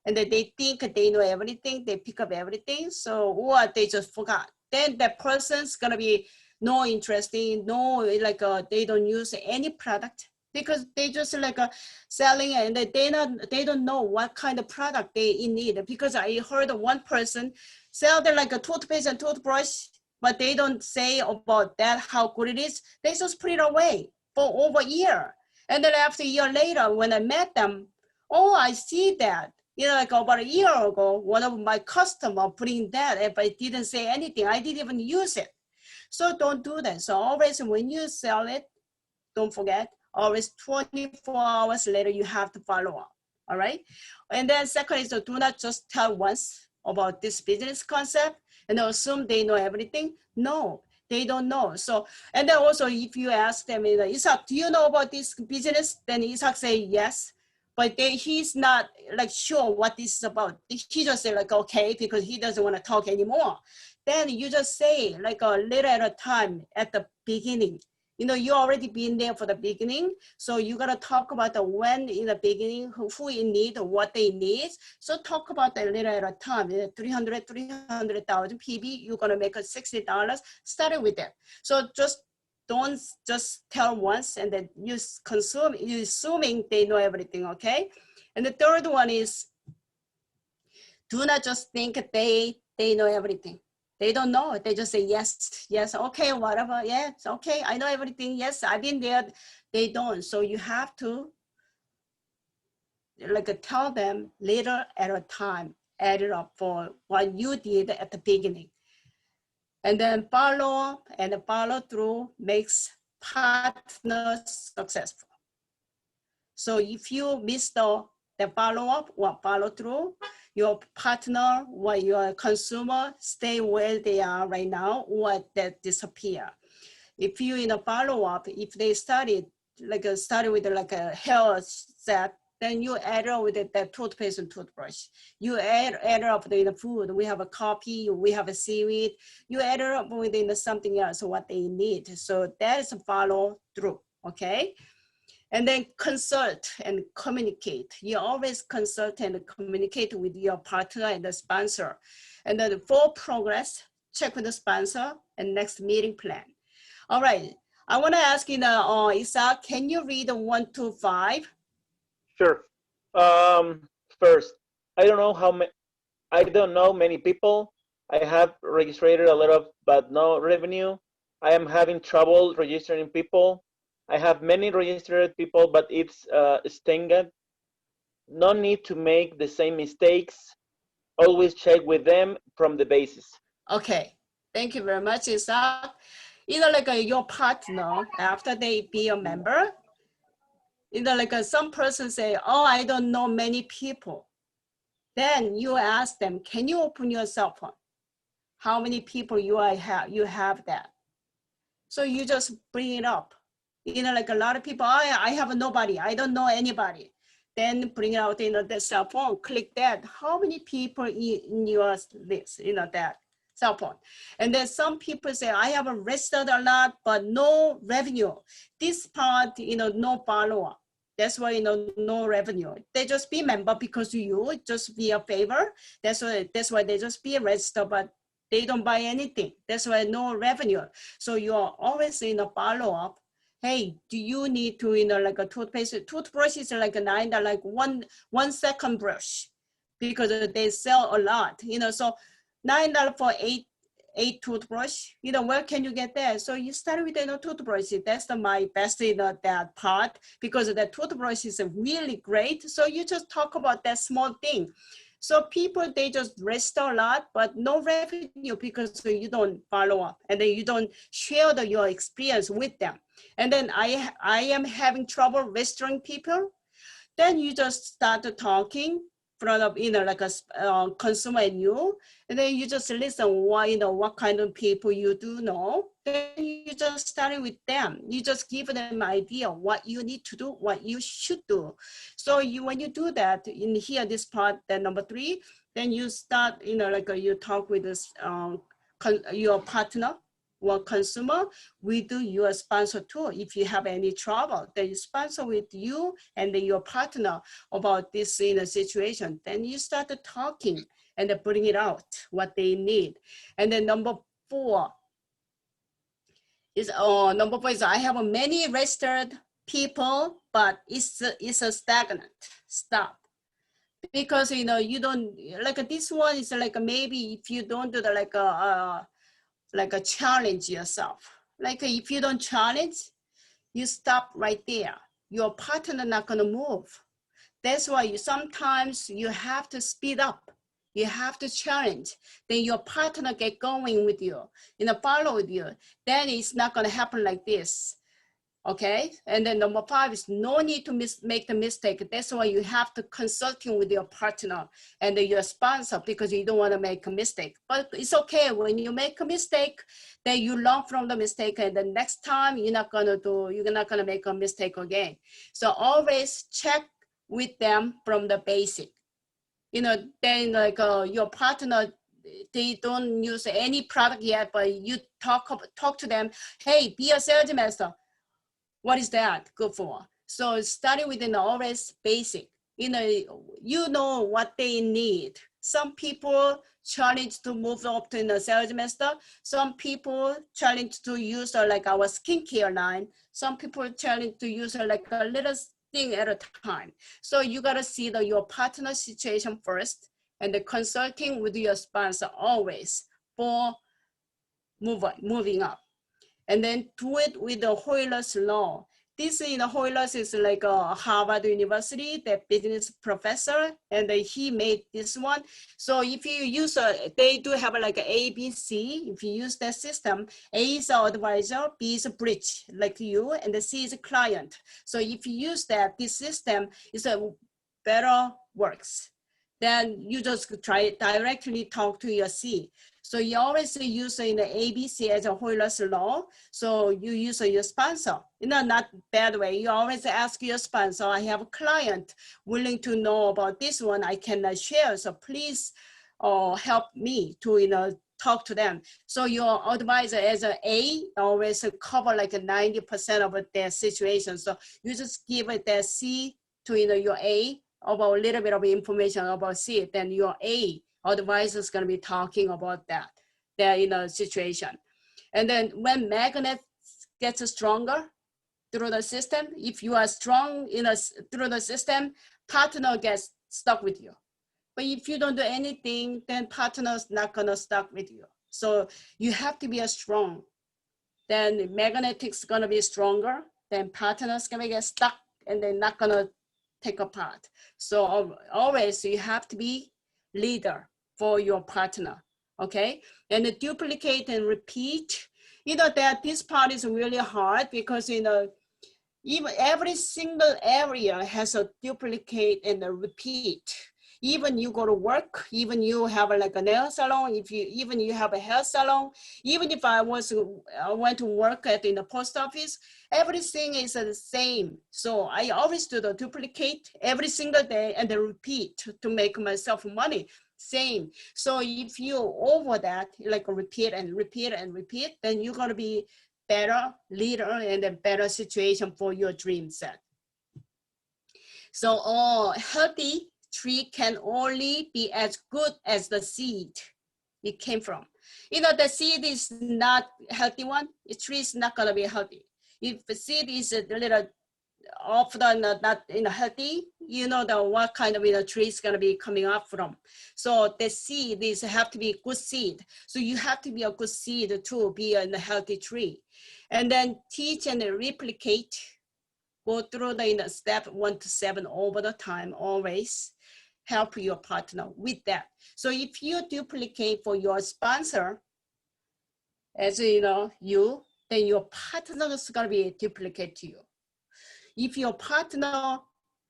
and then they think they know everything, they pick up everything, so or they just forgot. Then that person's gonna be no interesting, they don't use any product because they just selling and they don't know what kind of product they need. Because I heard one person sell like a toothpaste and toothbrush, but they don't say about that how good it is. They just put it away for over a year. And then after a year later, when I met them, oh, I see that. Like about a year ago, one of my customers putting that, if I didn't say anything, I didn't even use it. So don't do that. So always when you sell it, don't forget, always 24 hours later, you have to follow up, all right? And then second is do not just tell once about this business concept and assume they know everything. No, they don't know. So, and then also if you ask them, Isaac, do you know about this business? Then Isaac say yes, but he's not like sure what this is about. He just say like, okay, because he doesn't want to talk anymore. Then you just say like a little at a time at the beginning. You know, you already been there for the beginning. So you got to talk about the when in the beginning, who in need, what they need. So talk about that little at a time. 300,000 PB, you're going to make $60. Start with that. So just don't just tell once and then you consume, you assuming they know everything, okay? And the third one is do not just think they know everything. They don't know. They just say, yes, yes, okay, whatever. Yeah, it's okay. I know everything. Yes, I've been there. They don't. So you have to like tell them later at a time, add it up for what you did at the beginning. And then follow up and follow through makes partners successful. So if you miss the follow up or follow through, your partner or your consumer stay where they are right now or that disappear. If you in a follow up, if they started with like a hair set, then you add up with the toothpaste and toothbrush. You add up in the food. We have a coffee, we have a seaweed. You add it up within something else what they need. So that is a follow through, okay? And then consult and communicate. You always consult and communicate with your partner and the sponsor. And then for progress, check with the sponsor and next meeting plan. All right, I want to ask you now, Isaac, can you read 1 to 5? Sure. First, I don't know many people. I have registered a lot of, but no revenue. I am having trouble registering people. I have many registered people, but it's stagnant. No need to make the same mistakes. Always check with them from the basis. Okay, thank you very much, Isaac. Either like your partner, after they be a member, either like some person say, oh, I don't know many people. Then you ask them, can you open your cell phone? How many people you have that? So you just bring it up. Like a lot of people, I have nobody, I don't know anybody. Then bring out the cell phone, click that. How many people in your list, that cell phone? And then some people say, I have registered a lot, but no revenue. This part, no follow-up. That's why, no revenue. They just be member because you just be a favor. That's why they just be registered, but they don't buy anything. That's why no revenue. So you're always in a follow-up. Hey, do you need to, like a toothpaste? Toothbrush is like a $9, like one second brush, because they sell a lot, so $9 for eight toothbrush, where can you get that? So you start with toothbrush. That's my best that part, because the toothbrush is really great. So you just talk about that small thing. So people, they just register a lot, but no revenue because you don't follow up and then you don't share your experience with them. And then I am having trouble registering people. Then you just start talking front of, like a consumer and you, and then you just listen what kind of people you do know. Then you just start with them. You just give them an idea what you need to do, what you should do. So when you do that in here, this part, then number 3, then you start, like you talk with this your partner or consumer. We do your sponsor too. If you have any trouble, then you sponsor with you and then your partner about this situation. Then you start talking and then putting it out what they need. And then number 4 is I have many registered people, but it's a stagnant. Stop. Because you don't, like this one is like maybe if you don't do the like a challenge yourself. Like if you don't challenge, you stop right there. Your partner not gonna move. That's why sometimes you have to speed up. You have to challenge. Then your partner get going with you, follow with you. Then it's not gonna happen like this. Okay, and then number 5 is no need to make the mistake. That's why you have to consulting with your partner and your sponsor because you don't want to make a mistake. But it's okay when you make a mistake, then you learn from the mistake, and the next time you're not gonna make a mistake again. So always check with them from the basic. You know, then like your partner, they don't use any product yet, but you talk to them. Hey, be a sales master. What is that good for? So starting with an always basic, you know what they need. Some people challenge to move up to the sales master. Some people challenge to use like our skincare line. Some people challenge to use like a little thing at a time. So you gotta see your partner situation first and the consulting with your sponsor always for moving up. And then do it with the Hoyler's law. This Hoyler's is like a Harvard University, the business professor, and he made this one. So if you use they do have like an ABC. If you use that system, A is advisor, B is a bridge, like you, and the C is a client. So if you use that, this system is a better works. Then you just try directly talk to your C. So you always use in the ABC as a Hoyler's law. So you use your sponsor, not bad way. You always ask your sponsor, I have a client willing to know about this one, I cannot share. So please help me to, talk to them. So your advisor as an A always cover like 90% of their situation. So you just give it that C to your A about a little bit of information about C, then your A advisor is going to be talking about that situation. And then when magnet gets stronger through the system, if you are strong through the system, partner gets stuck with you. But if you don't do anything, then partner's not going to stuck with you. So you have to be strong. Then magnetic's going to be stronger, then partner's going to get stuck and they're not going to take apart. So always you have to be leader for your partner, okay? And duplicate and repeat, that this part is really hard because, even every single area has a duplicate and a repeat. Even you go to work, even you have like a nail salon, even you have a hair salon, even if I went to work in the post office, everything is the same. So I always do the duplicate every single day and the repeat to make myself money. Same. So if you over that, like repeat and repeat and repeat, then you're gonna be better leader and a better situation for your dream set. So healthy tree can only be as good as the seed it came from. The seed is not healthy one, the tree is not gonna be healthy. If the seed is a little often not healthy, what kind of tree is gonna be coming up from. So the seed have to be good seed. So you have to be a good seed to be a healthy tree. And then teach and replicate, go through the step 1 to 7 over the time, always help your partner with that. So if you duplicate for your sponsor, as then your partner is gonna be duplicate to you. If your partner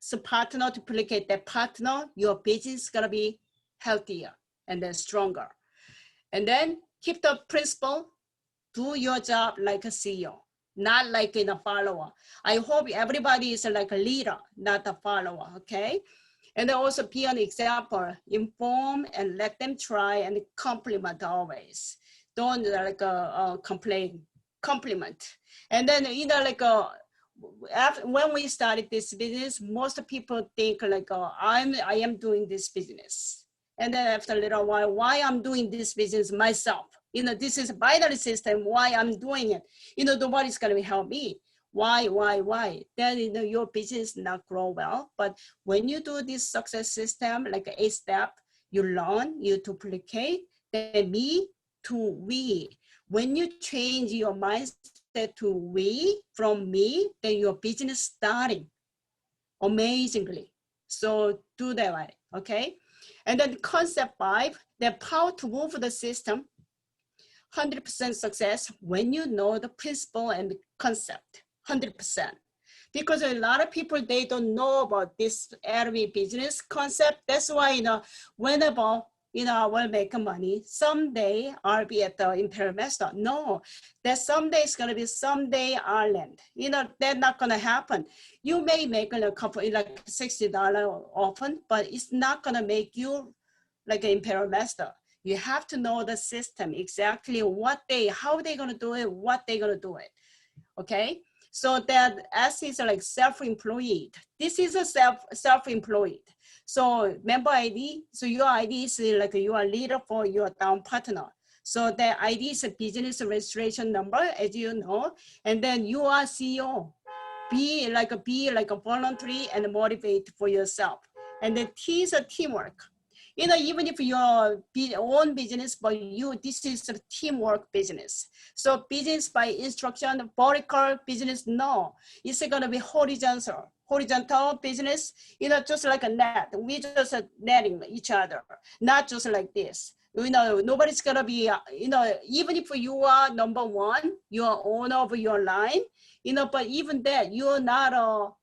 duplicate that partner, your business is gonna be healthier and then stronger. And then keep the principle, do your job like a CEO, not like a follower. I hope everybody is like a leader, not a follower, okay? And then also be an example, inform and let them try and compliment always. Don't like complain, compliment. And then when we started this business, most people think like, I am doing this business. And then after a little while, why I'm doing this business myself? This is a binary system, why I'm doing it? Nobody's gonna help me. Why? Then your business not grow well. But when you do this success system, like 8 step, you learn, you duplicate, then me to we. When you change your mindset to we from me, then your business starting amazingly. So do that way, okay? And then concept 5, the power to move the system, 100% success when you know the principle and the concept. 100%. Because a lot of people, they don't know about this Atomy business concept. That's why, you know, whenever, you know, I will make money, someday I'll be at the Imperial Master. No, that someday it's gonna be someday Ireland. You know, that's not gonna happen. You may make a couple, like $60 often, but it's not gonna make you like an Imperial Master. You have to know the system, exactly how they're gonna do it, what they're gonna do it, okay? So that S is like self-employed. This is a self-employed. So member ID, so your ID is like you are leader for your down partner. So the ID is a business registration number, as you know, and then you are CEO. Be like a voluntary and motivate for yourself. And the T is a teamwork. You know, even if you're own business, but this is a teamwork business. So business by instruction, vertical business, no. It's gonna be horizontal business, you know, just like a net. We just netting each other, not just like this. You know, nobody's gonna be, you know, even if you are number one, you are owner of your line, you know, but even that, you're not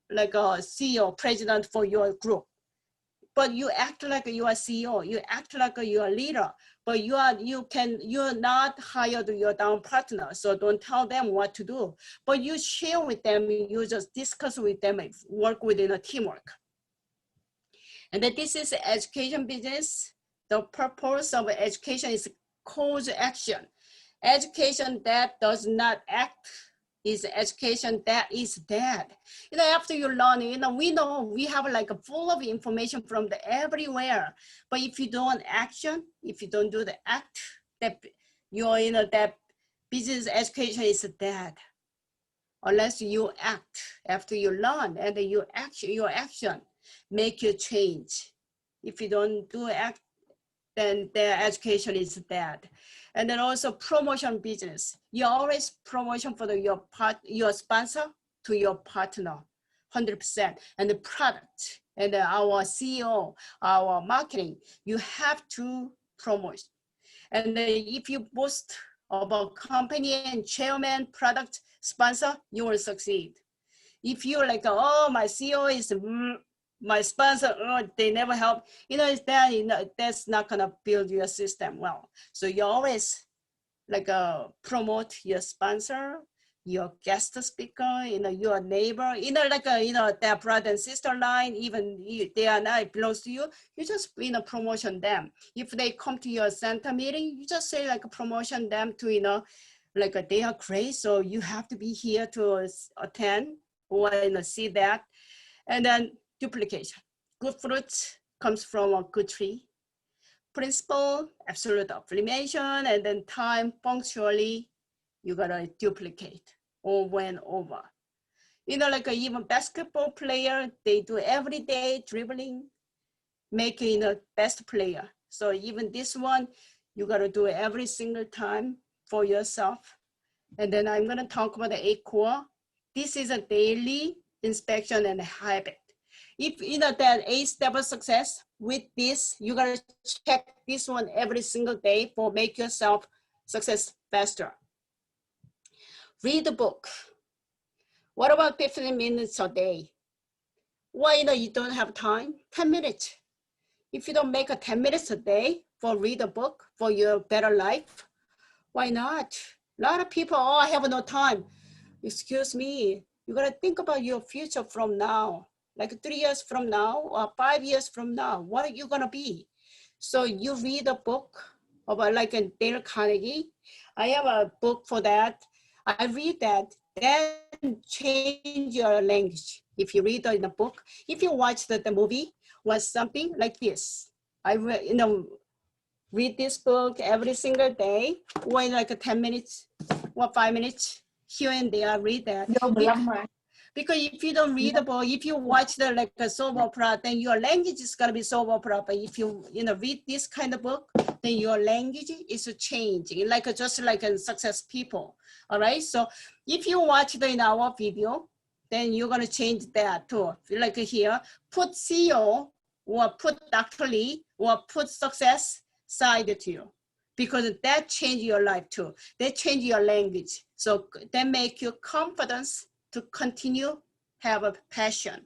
like a CEO, president for your group. But you act like you are CEO, you act like you are leader, but you're not hired your down partner, so don't tell them what to do. But you share with them, you just discuss with them, work within a teamwork. And then this is education business. The purpose of education is cause action. Education that does not act is education that is dead. You know, after you learn, you know we have like a full of information from everywhere. But if you don't action, if you don't do the act, that that business education is dead. Unless you act after you learn, and your action make you change. If you don't do act, then the education is dead. And then also promotion business. You always promotion for your sponsor to your partner, 100%. And the product and our CEO, our marketing, you have to promote. And if you boast about company and chairman, product, sponsor, you will succeed. If you're like, oh, my CEO is my sponsor, they never help, you know, that's not gonna build your system well. So you always like promote your sponsor, your guest speaker, you know, your neighbor, you know, like their brother and sister line, even they are not belongs to you, you just, you know, promotion them. If they come to your center meeting, you just say like promotion them to, you know, like they are great, so you have to be here to attend or, you know, see that. And then duplication. Good fruit comes from a good tree. Principle, absolute affirmation, and then time, punctually, you gotta duplicate over and over. You know, like even basketball player, they do every day dribbling, making a best player. So even this one, you gotta do it every single time for yourself. And then I'm gonna talk about the 8 core. This is a daily inspection and habit. If you know that 8 step of success, with this, you gotta check this one every single day for make yourself success faster. Read the book. What about 15 minutes a day? Why you don't have time? 10 minutes. If you don't make a 10 minutes a day for read a book for your better life, why not? A lot of people, oh, I have no time. Excuse me, you gotta think about your future from now. Like 3 years from now or 5 years from now, what are you gonna be? So you read a book about like a Dale Carnegie. I have a book for that. I read that, then change your language. If you read in a book, if you watch the movie, was something like this. I read this book every single day, or in like 10 minutes or 5 minutes, here and there, read that. Because if you don't read the book, if you watch the like a soap opera, then your language is gonna be soap opera. But if you read this kind of book, then your language is changing, like just like a success people. All right. So if you watch in our video, then you're gonna change that too. Like here, put CEO or put Dr. Lee or put success side to you. because that change your life too. They change your language. So they make you confidence to continue, have a passion.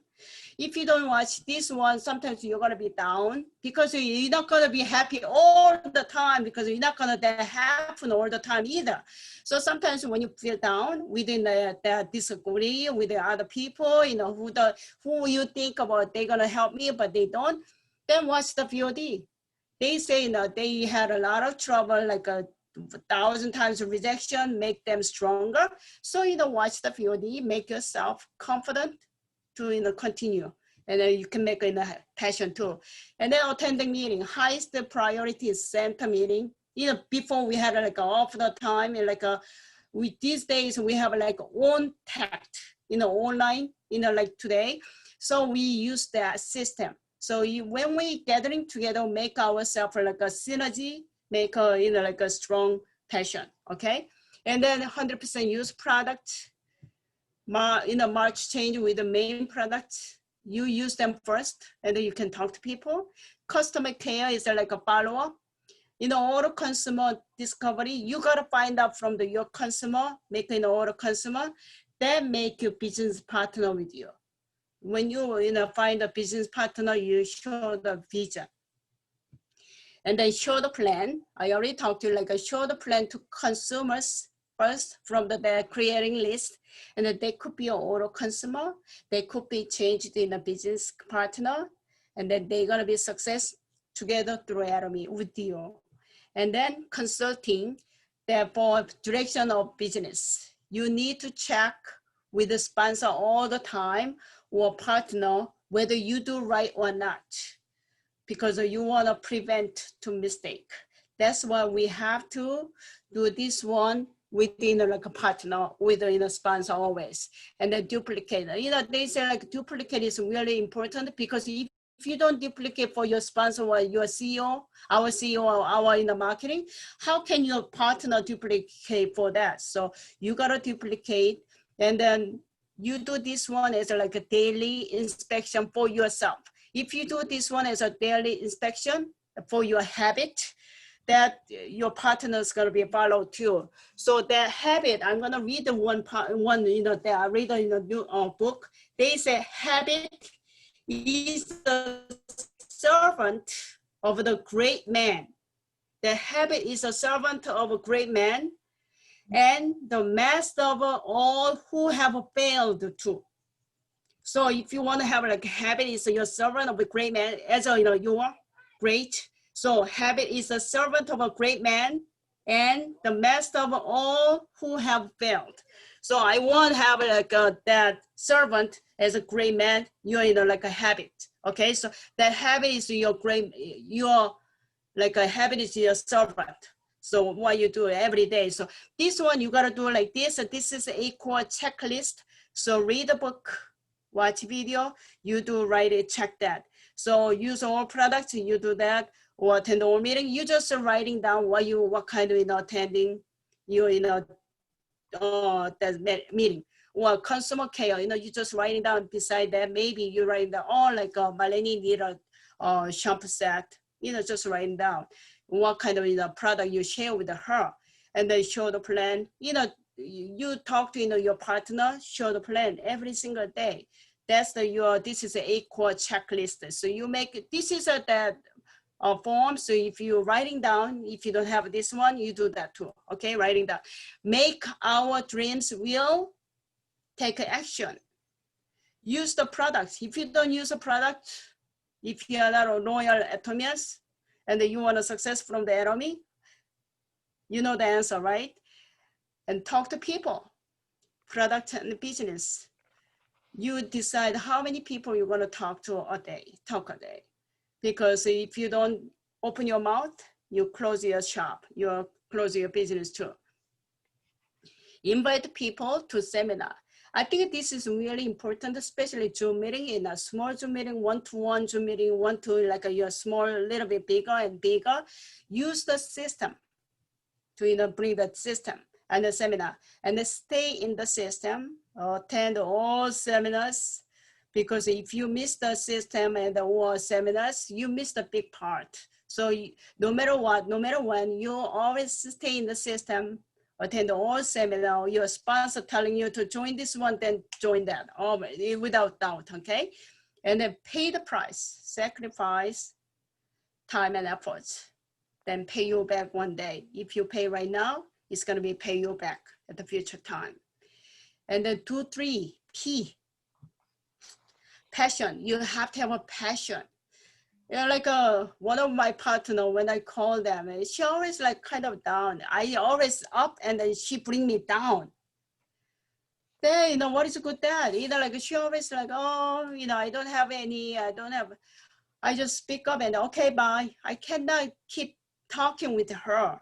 If you don't watch this one, sometimes you're gonna be down because you're not gonna be happy all the time because you're not gonna that happen all the time either. So sometimes when you feel down within the disagree with the other people, you know, who you think about they're gonna help me, but they don't, then watch the VOD. They say, you know, they had a lot of trouble, like 1,000 times rejection, make them stronger. So, you know, watch the VOD, make yourself confident to, you know, continue. And then you can make a passion too. And then attending meeting, highest priority is center meeting. You know, before we had like off the time, and like these days we have like on tact, you know, online, you know, like today. So we use that system. So when we gathering together, make ourselves like a synergy, make a, you know, like a strong passion, okay? And then 100% use product, you know, March change with the main product. You use them first, and then you can talk to people. Customer care is like a follow-up. You know, auto consumer discovery, you gotta find out from your consumer, make an auto consumer, then make your business partner with you. When you know, find a business partner, you show the vision. And then show the plan. I already talked to you, like show the plan to consumers first from the creating list. And then they could be an auto consumer. They could be changed in a business partner. And then they're gonna be success together through Atomy with you. And then consulting, therefore direction of business. You need to check with the sponsor all the time or partner whether you do right or not, because you want to prevent to mistake. That's why we have to do this one within like a partner, within a sponsor always, and then duplicate. You know, they say like duplicate is really important because if you don't duplicate for your sponsor or your CEO, our CEO or our in the marketing, how can your partner duplicate for that? So you gotta duplicate, and then you do this one as like a daily inspection for yourself. If you do this one as a daily inspection for your habit, that your partner is going to be followed too. So that habit, I'm going to read the one, you know, that I read in the new book. They say habit is the servant of the great man. The habit is a servant of a great man and the master of all who have failed too. So if you want to have like a habit is your servant of a great man, as you know, you are great. So habit is a servant of a great man and the master of all who have failed. So I want to have like that servant as a great man, you're in like a habit. Okay, so that habit is your great, your like a habit is your servant. So what you do every day. So this one you gotta do like this. This is a core checklist. So read the book, watch video, you do write it, check that. So use all products, you do that, or attend all meeting. You just writing down what kind of, you know, attending, you know, that meeting. Or consumer care, you know, you just writing down beside that. Maybe you write down, oh, like Maleni need a shampoo set, you know, just writing down what kind of, you know, product you share with her, and then show the plan. You know, you talk to, you know, your partner, show the plan every single day. That's this is a core checklist. So you make, this is that form. So if you're writing down, if you don't have this one, you do that too. Okay, writing down. Make our dreams real, take action. Use the products. If you don't use a product, if you are not a loyal Atomians, and you want a success from the Atomy, you know the answer, right? And talk to people, product and business. You decide how many people you're gonna talk a day. Because if you don't open your mouth, you close your shop, you close your business too. Invite people to seminar. I think this is really important, especially Zoom meeting, in a small Zoom meeting, one-to-one Zoom meeting, like your small, little bit bigger and bigger. Use the system to, you know, bring that system and the seminar, and then stay in the system, attend all seminars, because if you miss the system and all seminars, you miss the big part. So no matter what, no matter when, you always stay in the system, attend all seminar, your sponsor telling you to join this one, then join that, always, without doubt, okay? And then pay the price, sacrifice time and efforts, then pay you back one day. If you pay right now, it's gonna be pay you back at the future time. And then 2, 3, P, passion. You have to have a passion. You know, like one of my partner, when I call them, she always like kind of down. I always up and then she bring me down. Then, you know, what is a good dad? You know, like she always like, oh, you know, I just speak up and okay, bye. I cannot keep talking with her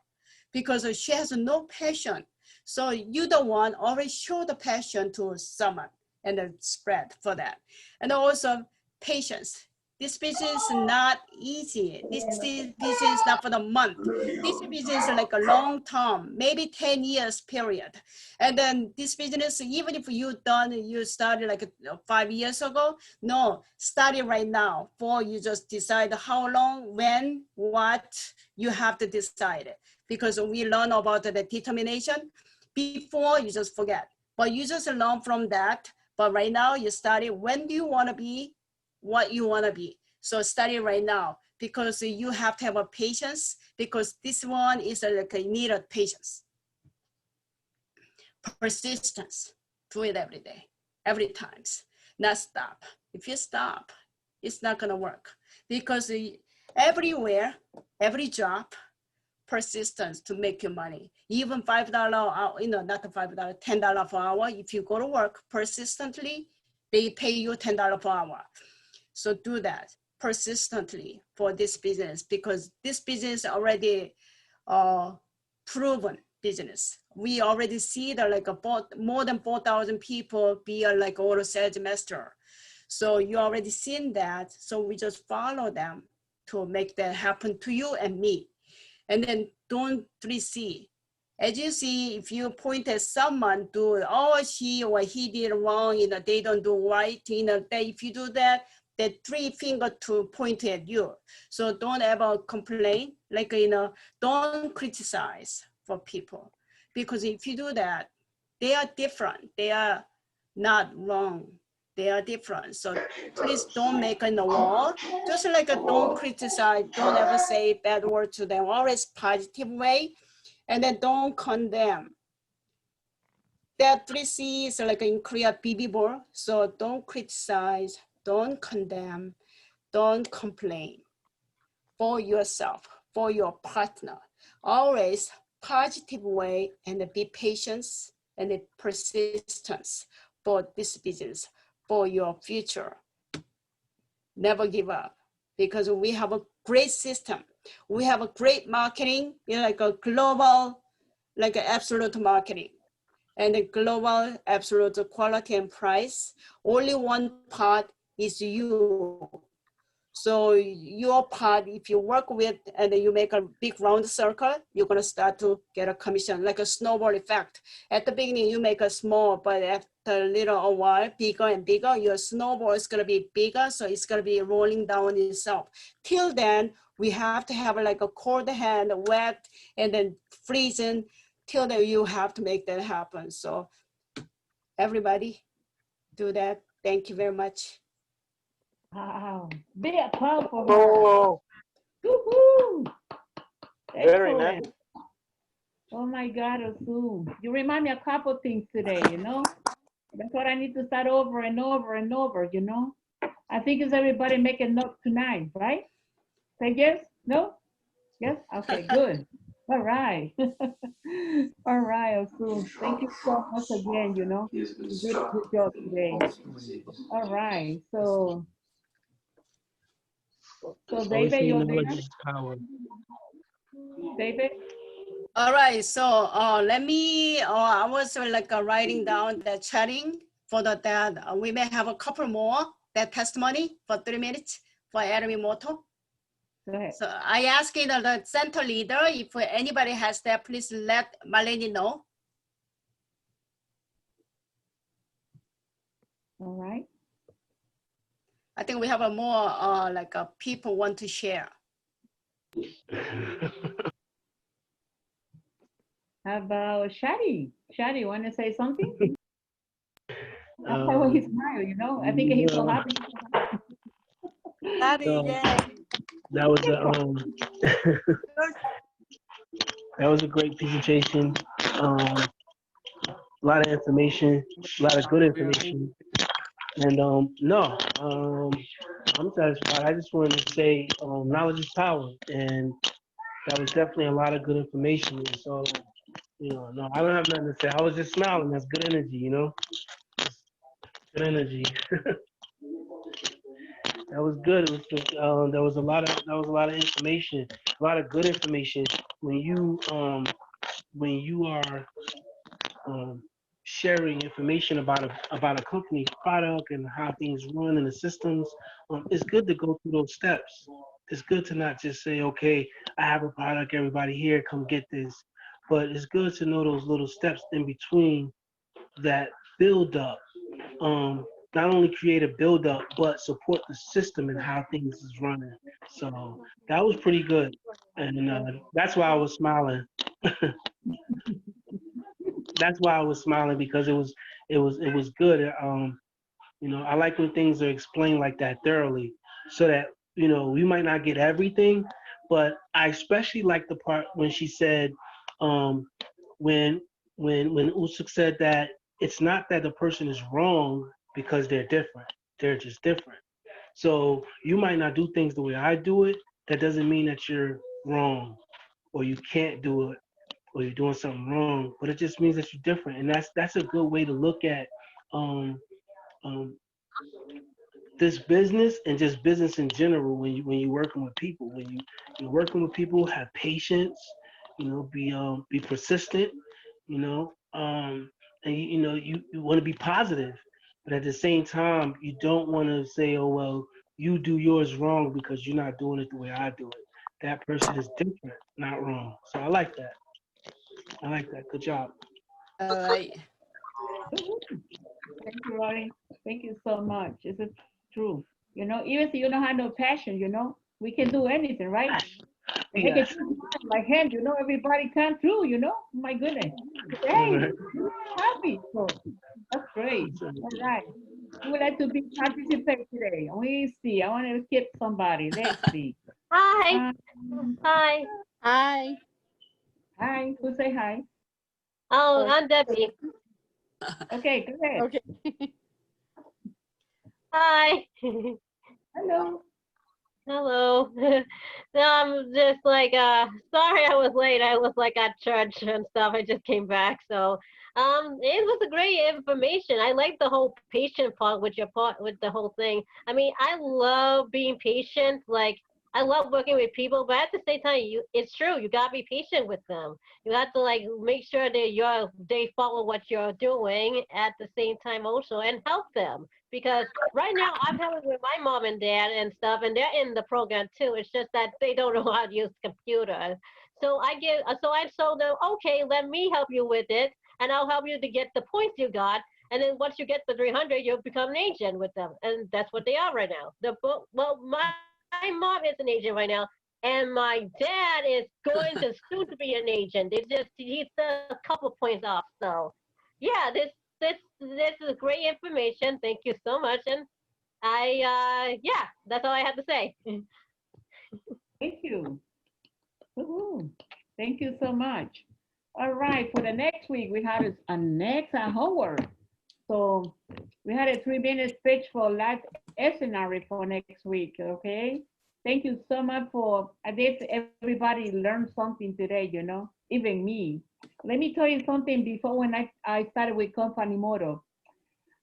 because she has no passion. So you the one always show the passion to someone and then spread for that. And also patience. This business is not easy. This business is not for the month. This business is like a long term, maybe 10 years period. And then this business, even if you started like 5 years ago, no, start it right now. For you just decide how long, when, what, you have to decide it. Because we learn about the determination before you just forget. But you just learn from that. But right now you study when do you want to be, what you want to be. So study right now because you have to have a patience because this one is like a need of patience. Persistence, do it every day, every time, not stop. If you stop, it's not gonna work because everywhere, every job, persistence to make your money. Even $5, you know, not the $5, $10 per hour. If you go to work persistently, they pay you $10 per hour. So do that persistently for this business because this business already proven business. We already see that like more than 4,000 people be like auto sales master. So you already seen that. So we just follow them to make that happen to you and me. And then don't 3C. As you see, if you point at someone do, oh, she or he did wrong, you know, they don't do right, you know, if you do that, the 3 finger to point at you. So don't ever complain, like, you know, don't criticize for people. Because if you do that, they are different. They are not wrong. They are different. So please don't make a wall. Just like don't criticize, don't ever say bad words to them, always positive way. And then don't condemn. That 3C is like in Korea, 비비볼. So don't criticize, don't condemn, don't complain for yourself, for your partner. Always positive way and be patient and persistence for this business, for your future. Never give up because we have a great system. We have a great marketing, you know, like a global, like an absolute marketing and a global absolute quality and price. Only one part is you. So your part, if you work with and you make a big round circle, you're gonna start to get a commission, like a snowball effect. At the beginning, you make a small, but after a little while, bigger and bigger, your snowball is gonna be bigger, so it's gonna be rolling down itself. Till then, we have to have like a cold hand, wet, and then freezing. Till then, you have to make that happen. So everybody do that. Thank you very much. Wow, big applause for her. Oh, Woo-hoo. very Excellent. nice. Oh my God, Ohsook. You remind me a couple things today, you know? That's what I need to start over and over and over, you know? I think is everybody making notes tonight, right? Say yes? No? Yes? Okay, good. All right. All right, Ohsook. Thank you so much again, you know? You did a good job today. All right, so Always David, say you're knowledge there? is power. David? All right, so let me, I was like writing down the chatting for that. We may have a couple more, that testimony for 3 minutes for Atomy Motto. Go ahead. So I asked the center leader, if anybody has that, please let Marlene know. All right. I think we have a more like people want to share. How about Shadi? Shadi, want to say something? That's why he smile, you know. I think he's so happy. So that was a that was a great presentation. A lot of information, a lot of good information. And I'm satisfied. I just wanted to say knowledge is power, and that was definitely a lot of good information. And so, no, I don't have nothing to say. I was just smiling. That's good energy, Good energy. That was good. It was just, there was a lot of information, a lot of good information. When you are sharing information about a company's product and how things run in the systems, it's good to go through those steps. It's good to not just say, okay, I have a product, everybody here, come get this. But it's good to know those little steps in between that build up. Not only create a build up, but support the system and how things is running. So that was pretty good. And that's why I was smiling. That's why I was smiling, because it was good. I like when things are explained like that thoroughly, so that we might not get everything, but I especially like the part when she said, when Ohsook said that it's not that the person is wrong because they're different, they're just different. So you might not do things the way I do it. That doesn't mean that you're wrong or you can't do it or you're doing something wrong, but it just means that you're different. And that's a good way to look at um, um, this business and just business in general. When you're working with people, when you're working with people, have patience, be persistent, and you want to be positive, but at the same time you don't want to say, oh well, you do yours wrong because you're not doing it the way I do it. That person is different, not wrong. So I like that. I like that. Good job. All right. Thank you, Rory. Thank you so much. It's true. Even if you don't have no passion, we can do anything, right? Make it like him, everybody come through, My goodness. Hey, happy. So that's great. All right. Who would like to participate today? We see. I want to skip somebody. Let's see. Hi. Hi. Hi. Hi. Who say hi? Oh, I'm Debbie. Okay, go ahead. Okay. Hi. Hello. Hello. No, I'm just like, sorry I was late. I was like at church and stuff. I just came back. So, it was a great information. I like the whole patient part with the whole thing. I mean, I love being patient. Like, I love working with people, but at the same time, it's true. You gotta be patient with them. You have to like make sure that they follow what you're doing at the same time also, and help them. Because right now I'm helping with my mom and dad and stuff, and they're in the program too. It's just that they don't know how to use computers. So I told them, okay, let me help you with it, and I'll help you to get the points you got. And then once you get the 300, you'll become an agent with them, and that's what they are right now. My mom is an agent right now, and my dad is going to soon to be an agent. He's a couple points off. So, yeah, this is great information. Thank you so much, and yeah, that's all I have to say. Thank you. Woo-hoo. Thank you so much. All right, for the next week, we have a next homework. So we had a 3-minute speech for live scenario for next week, okay? Thank you so much I did everybody learn something today, even me. Let me tell you something before when I started with company motto.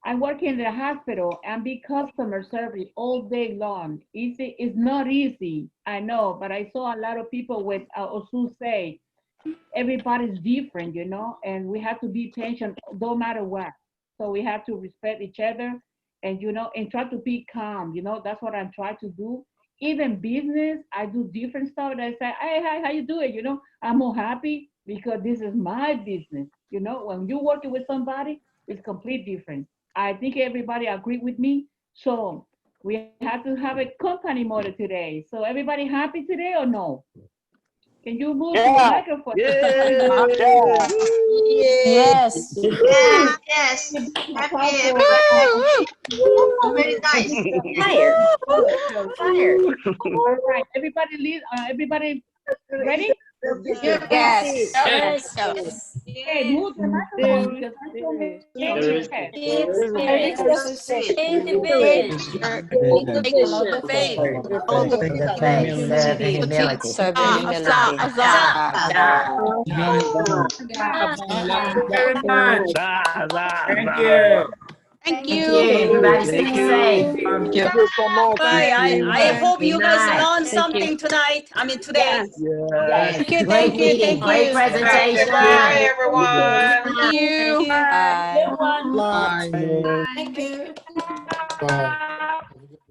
I work in the hospital and be customer service all day long. It's not easy, I know, but I saw a lot of people with Ohsook say, everybody's different, and we have to be patient no matter what. So we have to respect each other and, and try to be calm, that's what I'm trying to do. Even business, I do different stuff. And I say, hey, hi, how you doing? I'm more happy because this is my business. When you're working with somebody, it's completely different. I think everybody agree with me. So we have to have a company motto today. So everybody happy today or no? Can you move to the Yeah. microphone? Yes. Yes, yes. Happy everybody. Very nice. Fire. Fire. All right, everybody lead. Everybody ready? Yes. Yes. Okay, move the microphone because I don't hear your head. Follow the faith. Follow the faith. Serve the humility. Serve the humility. Very much. Thank you. Thank you. Everybody stay safe. Thank you so much. Bye. I hope you guys Good night. learned something tonight. I mean today. Yes. Great meeting. Great presentation. Bye, everyone. Thank you. Bye. Thank you.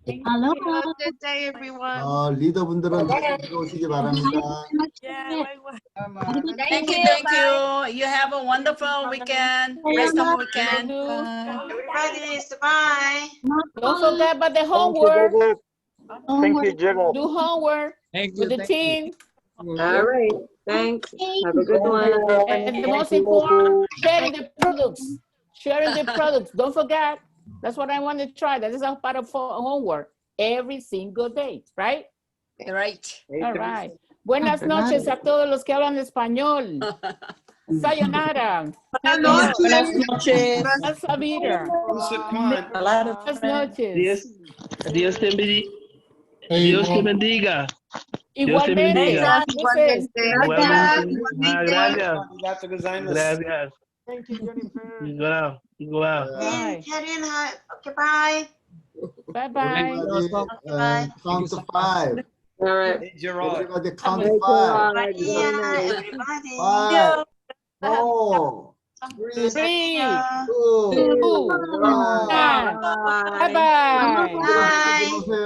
Have a good day, everyone. 리더분들은 다시 들어오시기 바랍니다. Thank you. Thank you. You have a wonderful weekend. Rest of the weekend. Everybody, bye. Don't forget about the homework. Thank you, Gerald. Do homework with the team. All right. Thanks. Have a good one. And the most important, sharing the products. Sharing the products. Don't forget. That's what I want to try. That is a part of homework every single day, right? Right. All right. Buenas noches a todos los que hablan español. Sayonara. Buenas noches. Hasta vida. Ohsook, Kwon. Buenas noches. Dios te bendiga. Dios te bendiga. Dios te Igualmente. bendiga. Entonces, Gracias. Gracias. Thank you, Jennifer. Igual. Karen, hi. Okay, bye. Bye-bye. Everybody, count to 5. All right. Hey, Gerard. Everybody count to 5. Yeah, everybody. 5, 4, 3, 2, 1. Bye-bye. Bye.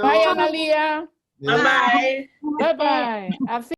Bye, Analia. Bye. Bye-bye.